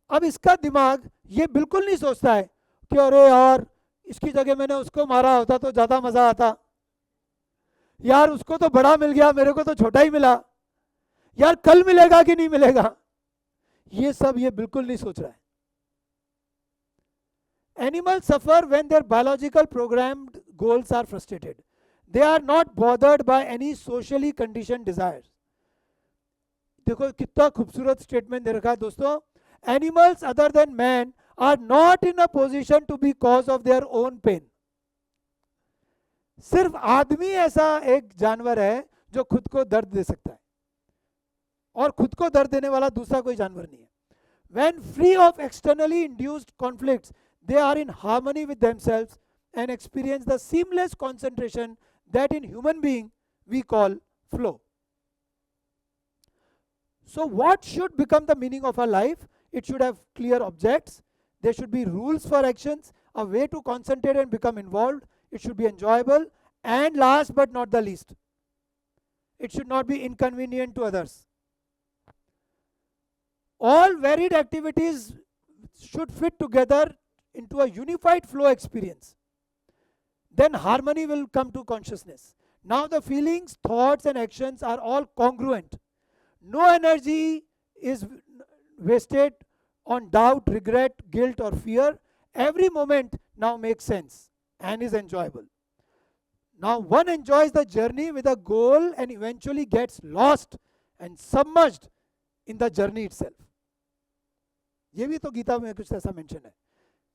अब इसका दिमाग ये बिल्कुल नहीं सोचता है कि अरे यार इसकी जगह मैंने उसको मारा होता तो ज़्यादा मज़ा आता, यार उसको तो बड़ा मिल गया, मेरे को तो छोटा ही मिला, यार कल मिलेगा कि नहीं मिलेगा, ये सब ये बिल्कुल नहीं सोच रहा है. Animals suffer when their biological programmed goals are frustrated. They are not bothered by any socially conditioned desires. देखो कितना खूबसूरत स्टेटमेंट दे रखा है दोस्तों. Animals other than man are not in a position to be cause of their own pain. सिर्फ आदमी ऐसा एक जानवर है जो खुद को दर्द दे सकता है, और खुद को दर्द देने वाला दूसरा कोई जानवर नहीं है. When free of externally induced conflicts, they are in harmony with themselves and experience the seamless concentration that in human being we call flow. So what should become the meaning of our life? It should have clear objects. There should be rules for actions, a way to concentrate and become involved. It should be enjoyable, and last but not the least, it should not be inconvenient to others. All varied activities should fit together into a unified flow experience. Then harmony will come to consciousness. Now the feelings, thoughts and actions are all congruent. No energy is wasted on doubt, regret, guilt or fear. Every moment now makes sense and is enjoyable. Now one enjoys the journey with a goal and eventually gets lost and submerged in the journey itself. ये भी तो गीता में कुछ ऐसा मेंशन है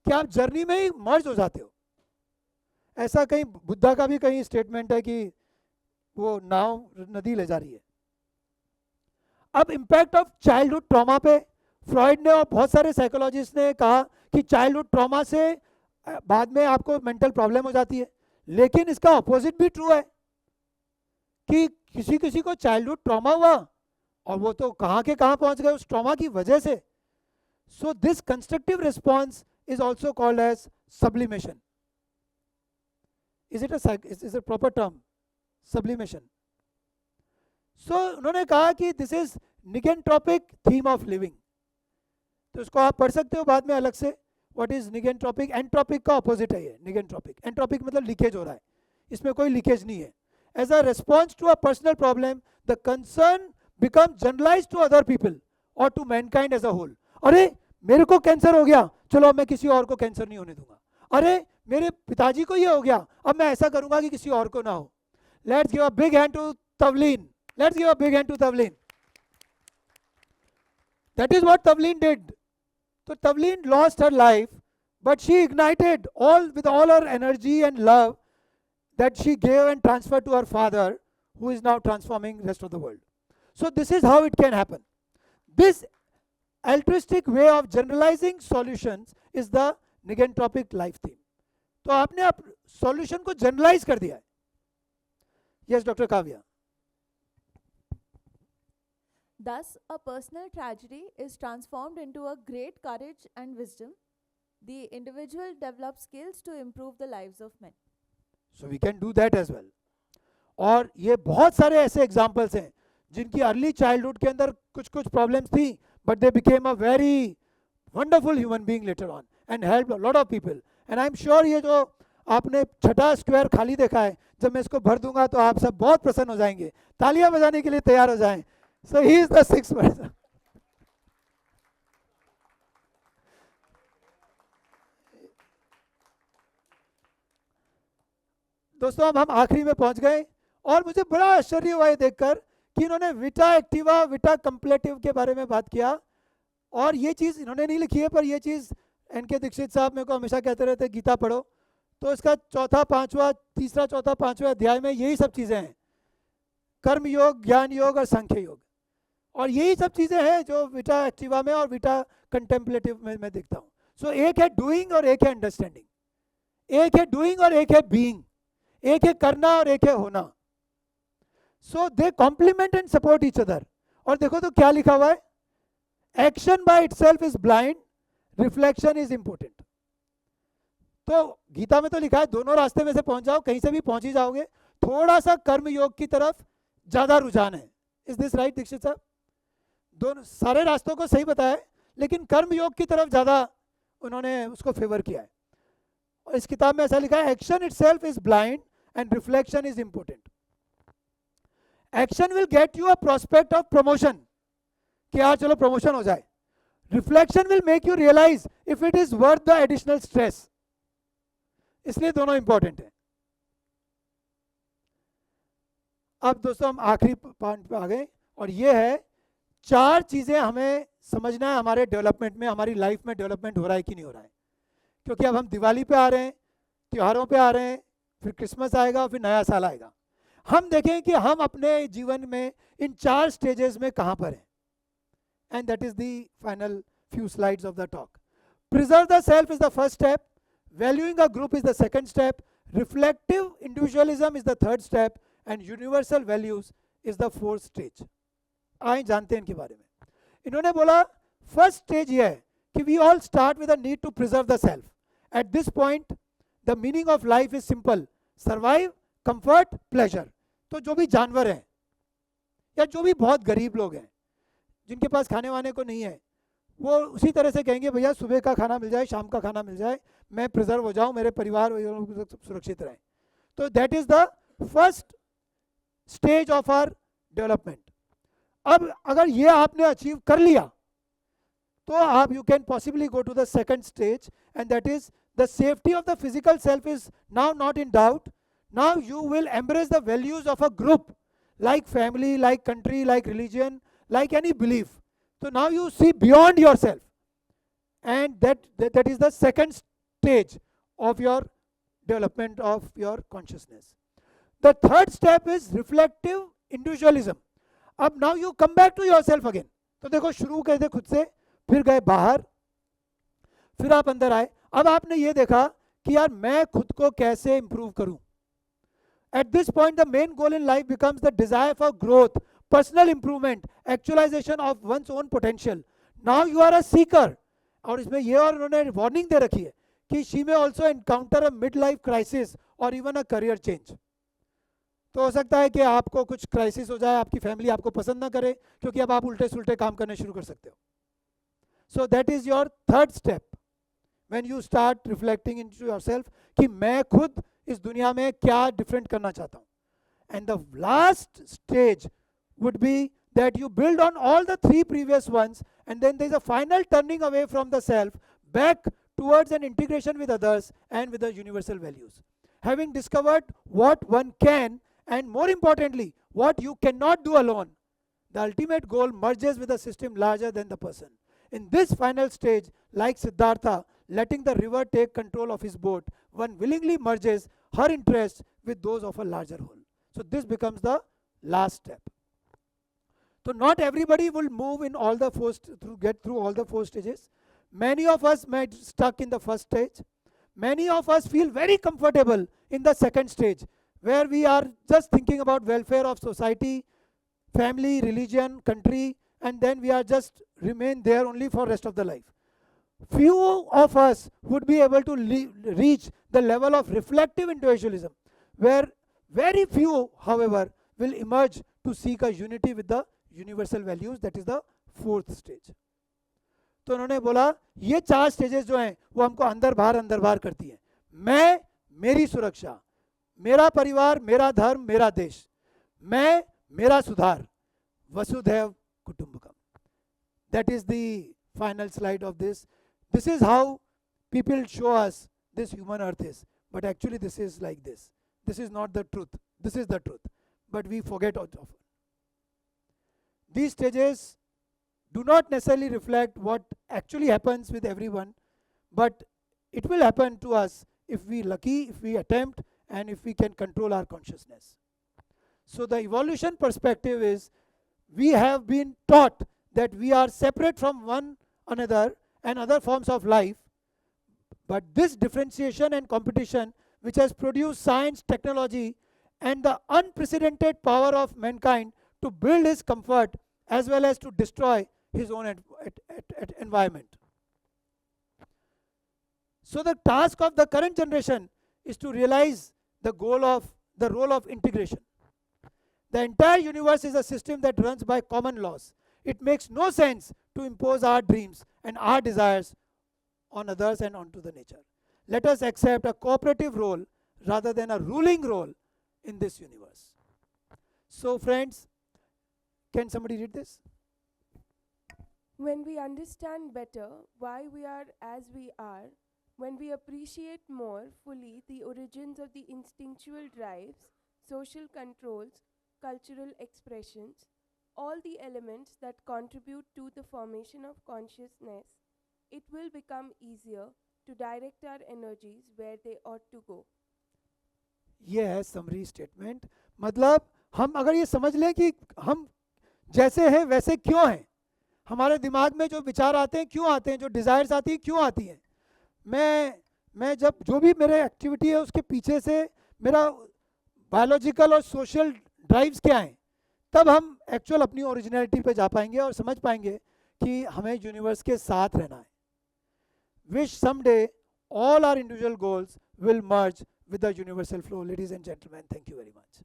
कि आप जर्नी में ही मर्ज हो जाते हो. ऐसा कहीं बुद्धा का भी कहीं स्टेटमेंट है कि वो नाव नदी ले जा रही है. अब इम्पैक्ट ऑफ चाइल्डहुड ट्रॉमा पे फ्रॉइड ने और बहुत सारे साइकोलॉजिस्ट ने कहा कि चाइल्डहुड ट्रॉमा से बाद में आपको मेंटल प्रॉब्लम हो जाती है, लेकिन इसका ऑपोजिट भी ट्रू है कि किसी किसी को चाइल्डहुड ट्रॉमा हुआ और वो तो कहाँ के कहाँ पहुँच गए उस ट्रॉमा की वजह से. So this constructive response is also called as sublimation. Is it a proper term? Sublimation. So उन्होंने कहा कि this is nigentropic theme of living. तो इसको आप पढ़ सकते हो बाद में अलग से. What is nigentropic? Entropic का opposite है ये nigentropic. Entropic मतलब लीकेज हो रहा है, इसमें कोई लीकेज नहीं है. As a response to a personal problem, the concern becomes generalized to other people or to mankind as a whole. अरे मेरे को कैंसर हो गया, चलो मैं किसी और को कैंसर नहीं होने दूंगा. अरे मेरे पिताजी को ये हो गया, अब मैं ऐसा करूंगा कि किसी और को ना हो. Let's give a big hand to Tavleen. Let's give a big hand to Tavleen. That is what Tavleen did. So Tavleen lost her life, but she ignited with all her energy and love that she gave and transferred to her father, who is now transforming the rest of the world. So this is how it can happen. This altruistic way of generalizing solutions is the negentropic life theme. तो आपने आप सॉल्यूशन को जनरलाइज कर दिया है. Yes doctor Kavya. Thus, a personal tragedy is transformed into a great courage and wisdom. The individual develops skills to improve the lives of men. So we can do that as well. और ये बहुत सारे ऐसे एग्जाम्पल्स हैं जिनकी अर्ली चाइल्डहुड के अंदर कुछ कुछ प्रॉब्लम्स थी, but they became a very wonderful human being later on and help a lot of people. And I am sure ये जो आपने छठा स्क्वायर खाली देखा है, जब मैं इसको भर दूंगा तो आप सब बहुत प्रसन्न हो जाएंगे, तालियां बजाने के लिए तैयार हो जाएं. So he is the sixth person. दोस्तों अब हम आखिरी में पहुंच गए और मुझे बड़ा आश्चर्य हुआ ये देखकर कि इन्होंने विटा एक्टिवा विटा कंप्लेटिव के बारे में बात किया. और ये चीज़ इन्होंने नहीं लिखी है, पर ये चीज़ एन.के. दीक्षित साहब मेरे को हमेशा कहते रहते गीता पढ़ो, तो इसका चौथा पांचवा तीसरा चौथा पांचवा अध्याय में यही सब चीज़ें हैं, कर्म योग, ज्ञान योग और सांख्य योग. और यही सब चीज़ें हैं जो विटा एक्टिवा में और विटा कंटेम्पलेटिव में मैं देखता हूँ. सो एक है डूइंग और एक है अंडरस्टैंडिंग, एक है डूइंग और एक है बीइंग, एक है करना और एक है होना. So they complement and support each other. और देखो तो क्या लिखा हुआ है, action by itself is blind, reflection is important. तो गीता में तो लिखा है दोनों रास्ते में से पहुंच जाओ, कहीं से भी पहुंच ही जाओगे. थोड़ा सा कर्म योग की तरफ ज्यादा रुझान है. इज दिस राइट दीक्षित साहब? दोनों सारे रास्तों को सही बताया, लेकिन कर्म योग की तरफ ज्यादा उन्होंने उसको फेवर किया है. और इस किताब में ऐसा लिखा है, action itself is blind and reflection is important. Action will get you a prospect of promotion, कि यार चलो प्रमोशन हो जाए. Reflection will make you realise if it is worth the additional stress. इसलिए दोनों इंपॉर्टेंट है. अब दोस्तों हम आखिरी पॉइंट पे आ गए, और ये है 4 चीजें हमें समझना है हमारे डेवलपमेंट में, हमारी लाइफ में डेवलपमेंट हो रहा है कि नहीं हो रहा है. क्योंकि अब हम दिवाली पे आ रहे हैं, त्योहारों पे आ रहे हैं, फिर क्रिसमस आएगा, फिर नया साल आएगा. हम देखें कि हम अपने जीवन में इन 4 स्टेजेस में कहां पर हैं. And that is the final few slides of the talk. Preserve the self is the first step, valuing a group is the second step, reflective individualism is the third step, and universal values is the fourth stage. आइए जानते हैं इनके बारे में. इन्होंने बोला फर्स्ट स्टेज ये है कि we all start with a need to preserve the self. At this point the meaning of life is simple: survive, comfort, pleasure. तो जो भी जानवर हैं या जो भी बहुत गरीब लोग हैं जिनके पास खाने वाने को नहीं है, वो उसी तरह से कहेंगे भैया सुबह का खाना मिल जाए, शाम का खाना मिल जाए, मैं प्रिजर्व हो जाऊं, मेरे परिवार सुरक्षित रहें. तो that is the first stage of our development. अब अगर ये आपने अचीव कर लिया तो आप you can possibly go to the second stage, and that is the safety of the physical self is now not in doubt. Now you will embrace the values of a group like family, like country, like religion, like any belief. So now you see beyond yourself, and that is the second stage of your development of your consciousness. The third step is reflective individualism. अब now you come back to yourself again. तो देखो शुरू कर दे खुद से, फिर गए बाहर, फिर आप अंदर आए. अब आपने ये देखा कि यार मैं खुद को कैसे इंप्रूव करूं. At this point, the main goal in life becomes the desire for growth, personal improvement, actualization of one's own potential. Now you are a seeker. और इसमें ये और उन्होंने वार्निंग दे रखी है कि she may also encounter a midlife crisis or even a career change. तो हो सकता है कि आपको कुछ क्राइसिस हो जाए, आपकी फैमिली आपको पसंद ना करे क्योंकि अब आप उल्टे सुल्टे काम करने शुरू कर सकते हो. So that is your third step when you start reflecting into yourself कि मैं खुद इस दुनिया में क्या डिफरेंट करना चाहता हूँ. And the last stage would be that you build on all the 3 previous ones, and then there is a final turning away from the self back towards an integration with others and with the universal values. Having discovered what one can, and more importantly what you cannot do alone, the ultimate goal merges with a system larger than the person. In this final stage, like Siddhartha letting the river take control of his boat, one willingly merges her interests with those of a larger whole. So this becomes the last step. So not everybody will move in all the get through all the 4 stages. Many of us might stuck in the first stage. Many of us feel very comfortable in the second stage, where we are just thinking about welfare of society, family, religion, country, and then we are just remain there only for rest of the life. Few of us would be able to reach the level of reflective individualism, where very few, however, will emerge to seek a unity with the universal values. That is the 4th stage. तो उन्होंने बोला ये 4 स्टेजेस जो हैं वो हमको अंदर बाहर करती हैं. मैं, मेरी सुरक्षा, मेरा परिवार, मेरा धर्म, मेरा देश, मैं, मेरा सुधार, वसुधैव कुटुंबकम. That is the final slide of this. This is how people show us this human earth is. But actually this is like this. This is not the truth. This is the truth. But we forget it often. These stages do not necessarily reflect what actually happens with everyone, but it will happen to us if we lucky, if we attempt, and if we can control our consciousness. So the evolution perspective is, we have been taught that we are separate from one another and other forms of life, but this differentiation and competition, which has produced science, technology, and the unprecedented power of mankind to build his comfort as well as to destroy his own environment. So the task of the current generation is to realize the role of integration. The entire universe is a system that runs by common laws. It makes no sense to impose our dreams and our desires on others and onto the nature. Let us accept a cooperative role rather than a ruling role in this universe. So friends, can somebody read this? When we understand better why we are as we are, when we appreciate more fully the origins of the instinctual drives, social controls, cultural expressions, all the elements that contribute to the formation of consciousness, it will become easier to direct our energies where they ought to go. ये है समरी स्टेटमेंट. मतलब हम अगर ये समझ लें कि हम जैसे हैं वैसे क्यों हैं, हमारे दिमाग में जो विचार आते हैं क्यों आते हैं, जो डिज़ायर्स आती हैं क्यों आती हैं, मैं जब जो भी मेरे एक्टिविटी है उसके पीछे से मेरा बायोलॉजिकल और सोशल ड्राइव्स क्या हैं, तब हम एक्चुअल अपनी ओरिजिनलिटी पे जा पाएंगे और समझ पाएंगे कि हमें यूनिवर्स के साथ रहना है. Wish someday all our individual goals will merge with the universal flow. Ladies and gentlemen, thank you very much.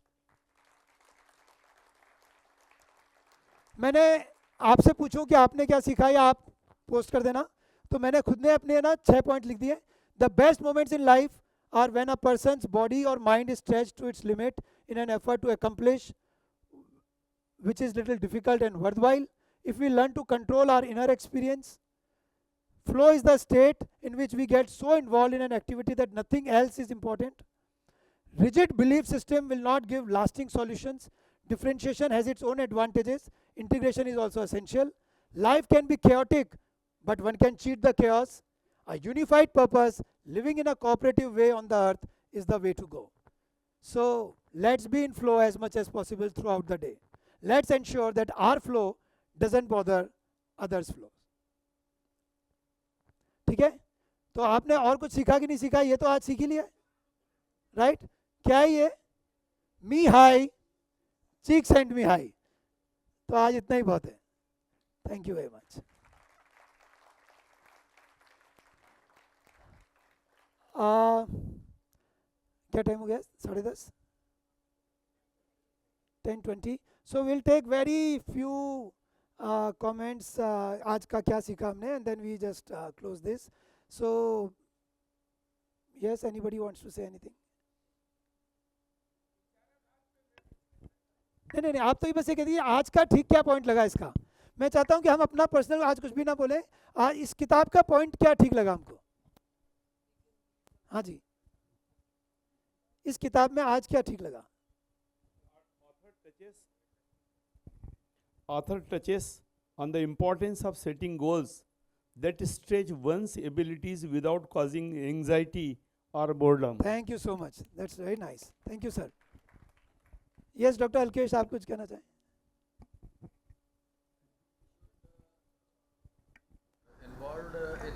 मैंने आपसे पूछूं कि आपने क्या सीखा या आप पोस्ट कर देना, तो मैंने खुद ने अपने ना 6 पॉइंट लिख दिए. The best moments in life are when a person's body और mind is stretched to its limit in an effort to accomplish which is little difficult and worthwhile. If we learn to control our inner experience, flow is the state in which we get so involved in an activity that nothing else is important. Rigid belief system will not give lasting solutions. Differentiation has its own advantages. Integration is also essential. Life can be chaotic, but one can cheat the chaos. A unified purpose, living in a cooperative way on the earth, is the way to go. So let's be in flow as much as possible throughout the day. Let's ensure that our flow doesn't bother others' flow. ठीक है, तो आपने और कुछ सीखा कि नहीं सीखा, ये तो आज सीख ही लिया, राइट? क्या है ये? Me hi, cheek send me hi. तो आज इतना ही बहुत है. Thank you very much. क्या टाइम हो गया? 10:30, 10:20. So will take very few comments. आज का क्या सीखा हमने, and then we just close this. So yes, anybody wants to say anything? नहीं, आप तो ही बस ये कह दीजिए आज का ठीक क्या पॉइंट लगा इसका. मैं चाहता हूँ कि हम अपना पर्सनल आज कुछ भी ना बोले. आज इस किताब का पॉइंट क्या ठीक लगा हमको? हाँ जी, इस किताब में आज क्या ठीक लगा? Author touches on the importance of setting goals that stretch one's abilities without causing anxiety or boredom. Thank you so much. That's very nice. Thank you, sir. Yes, Dr. Alkesh, आप कुछ कहना चाहें?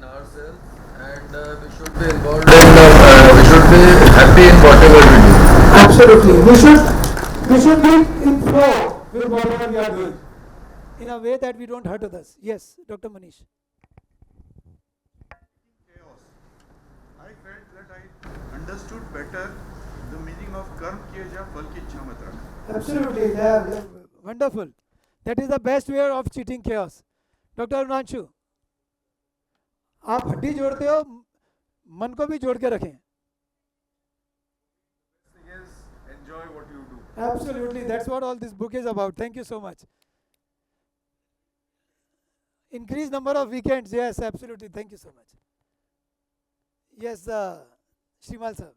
in ourselves, and we should be involved in, we should be happy in whatever we do. Absolutely. We should be in flow with whatever we are doing in a way that we don't hurt others. Yes, Dr. Manish. Chaos. I felt that I understood better the meaning of कर्म किए जा फल की इच्छा मत रख. Absolutely. Yeah, wonderful. That is the best way of cheating chaos. Dr. Arunashu, आप हड्डी जोड़ते हो, मन को भी जोड़ के रखें. Yes, enjoy what you do. Absolutely. That's what all this book is about. Thank you so much. Increase number of weekends. Yes, absolutely. Thank you so much. Yes, Shrimal sir.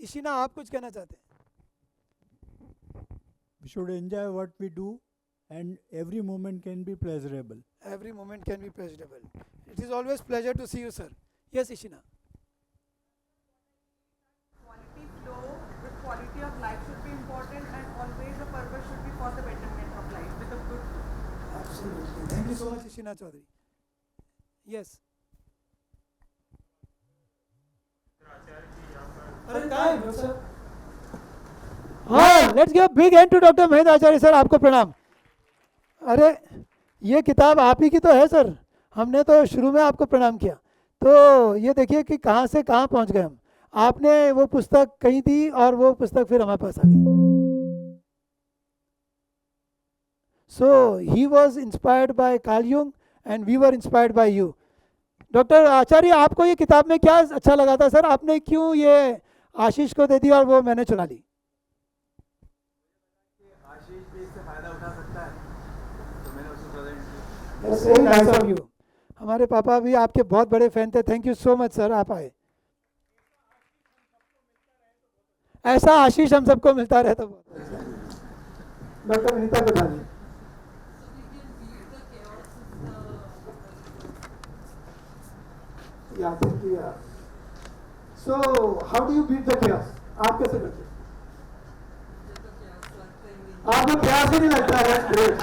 इशिना आप कुछ कहना चाहते हैं? We should enjoy what we do, and every moment can be pleasurable. Every moment can be pleasurable. It is always pleasure to see you, sir. Yes, Ishina. Quality flow with quality of life should be important, and always the purpose should be for the betterment of life with a good flow. Absolutely. Thank you so much, Ishina Chaudhary. Yes. हाँ, let's give a big hand to Dr. Mahendra Acharya sir. आपको प्रणाम. अरे ये किताब आप ही की तो है सर. हमने तो शुरू में आपको प्रणाम किया. तो ये देखिए कि कहाँ से कहाँ पहुँच गए हम. आपने वो पुस्तक कहीं दी और वो पुस्तक फिर हमारे पास आ गई. So he was inspired by Carl Jung and we were inspired by you. Doctor Acharya, आपको ये किताब में क्या अच्छा लगा था सर? आपने क्यों ये आशीष को दे दी और वो मैंने चुना ली? आशीष भी इससे फायदा उठा सकता है, तो मैंने उसको प्रेजेंट किया. That's very nice of you. हमारे पापा भी आपके बहुत बड़े फैन थे. Thank you so much sir, आप आए. ऐसा आशीष हम सबको मिलता रहे तो बहुत अच्छा. डॉक्टर विनीता बताइए. Yeah, thank you. Yeah. So, how do you beat the chaos? आप कैसे करते हैं? आपको chaos ही नहीं लगता है? That's great.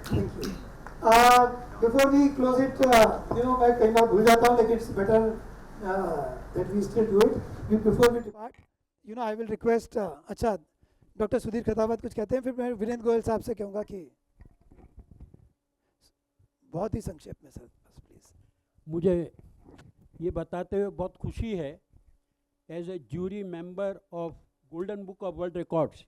Thank you. Before we close it, मैं कई बार भूल जाता हूँ, लेकिन it's better that we still do it. Before we depart, I will request. अच्छा, डॉक्टर सुधीर खतावत कुछ कहते हैं, फिर मैं वीरेंद्र गोयल साहब से कहूँगा कि बहुत ही संक्षेप में सर, बस प्लीज. मुझे ये बताते हुए बहुत खुशी है, as a jury member of golden book of world records,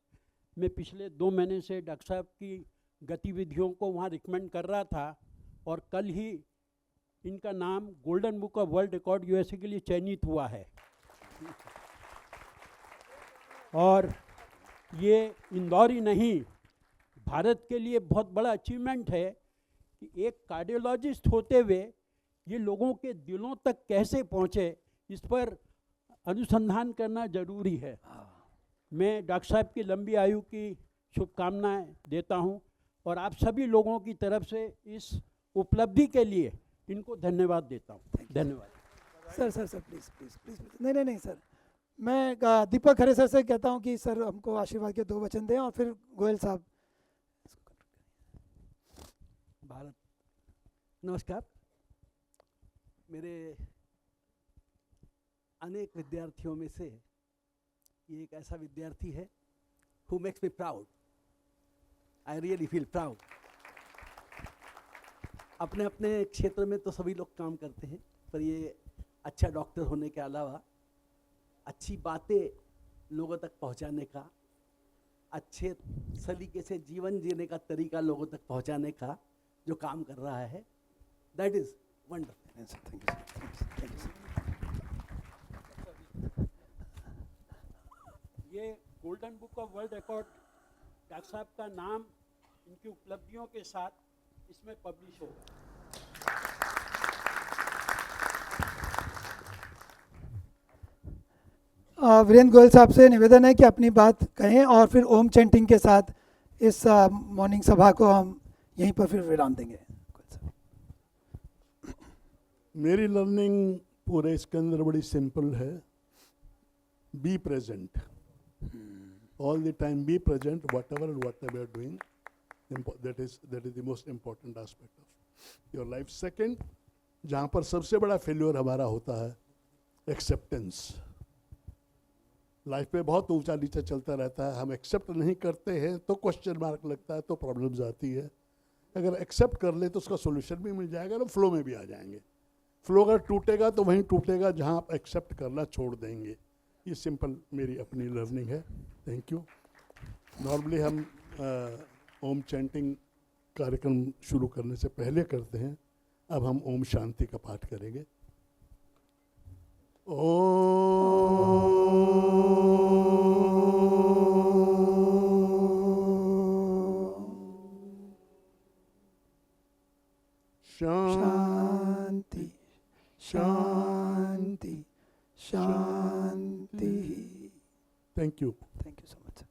मैं पिछले 2 महीने से डॉक्टर साहब की गतिविधियों को वहाँ रिकमेंड कर रहा था, और कल ही इनका नाम golden book of world record USA के लिए चयनित हुआ है. और ये इंदौर ही नहीं, भारत के लिए बहुत बड़ा अचीवमेंट है कि एक कार्डियोलॉजिस्ट होते हुए ये लोगों के दिलों तक कैसे पहुँचे, इस पर अनुसंधान करना जरूरी है. मैं डॉक्टर साहब की लंबी आयु की शुभकामनाएं देता हूं, और आप सभी लोगों की तरफ से इस उपलब्धि के लिए इनको धन्यवाद देता हूं. धन्यवाद सर प्लीज प्लीज प्लीज. नहीं सर, मैं दीपक खरे सर से कहता हूं कि सर हमको आशीर्वाद के 2 वचन दें, और फिर गोयल साहब. भारत नमस्कार. मेरे अनेक विद्यार्थियों में से ये एक ऐसा विद्यार्थी है who makes me proud. I really feel proud. अपने अपने क्षेत्र में तो सभी लोग काम करते हैं, पर ये अच्छा डॉक्टर होने के अलावा अच्छी बातें लोगों तक पहुंचाने का, अच्छे सलीके से जीवन जीने का तरीका लोगों तक पहुंचाने का जो काम कर रहा है, that is wonderful. ये golden book of world record doctor साहब का नाम इनकी उपलब्धियों के साथ इसमें पब्लिश होगा. वीरेंद्र गोयल साहब से निवेदन है कि अपनी बात कहें, और फिर ओम चैंटिंग के साथ इस मॉर्निंग सभा को हम यहीं पर फिर विराम देंगे. मेरी लर्निंग पूरे इसके अंदर बड़ी सिंपल है. Be present, all the time be present, whatever you are doing, that is the most important aspect of your life. Second, जहाँ पर सबसे बड़ा फेल्योर हमारा होता है एक्सेप्टेंस। लाइफ में बहुत ऊंचा नीचा चलता रहता है, हम एक्सेप्ट नहीं करते हैं तो क्वेश्चन मार्क लगता है, तो प्रॉब्लम्स आती है। अगर एक्सेप्ट कर ले तो उसका सोल्यूशन भी मिल जाएगा और फ्लो में भी आ जाएंगे। फ्लो अगर टूटेगा तो वहीं टूटेगा जहाँ आप एक्सेप्ट करना छोड़ देंगे। ये सिंपल मेरी अपनी लर्निंग है। Thank you. नॉर्मली हम ओम चैंटिंग कार्यक्रम शुरू करने से पहले करते हैं, अब हम ओम शांति का पाठ करेंगे। शांति शांति शांति। Thank you. Thank you so much.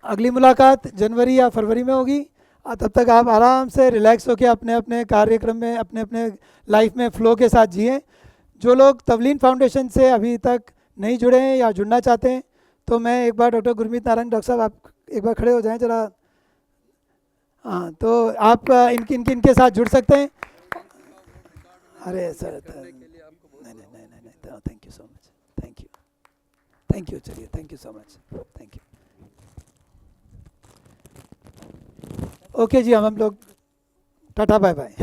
अगली मुलाकात जनवरी या फरवरी में होगी। तब तक आप आराम से रिलैक्स होकर अपने अपने कार्यक्रम में अपने अपने लाइफ में फ्लो के साथ जिए। जो लोग तवलीन फाउंडेशन से अभी तक नहीं जुड़े हैं या जुड़ना चाहते हैं, तो मैं एक बार डॉक्टर गुरमीत नारायण डॉक्टर साहब आप एक बार खड़े हो जाएं जरा। हाँ, तो आप इनके साथ जुड़ सकते हैं। अरे सर नहीं, thank you so much. Thank you चलिए, thank you so much. Thank you. Okay जी, हम लोग टाटा बाय बाय।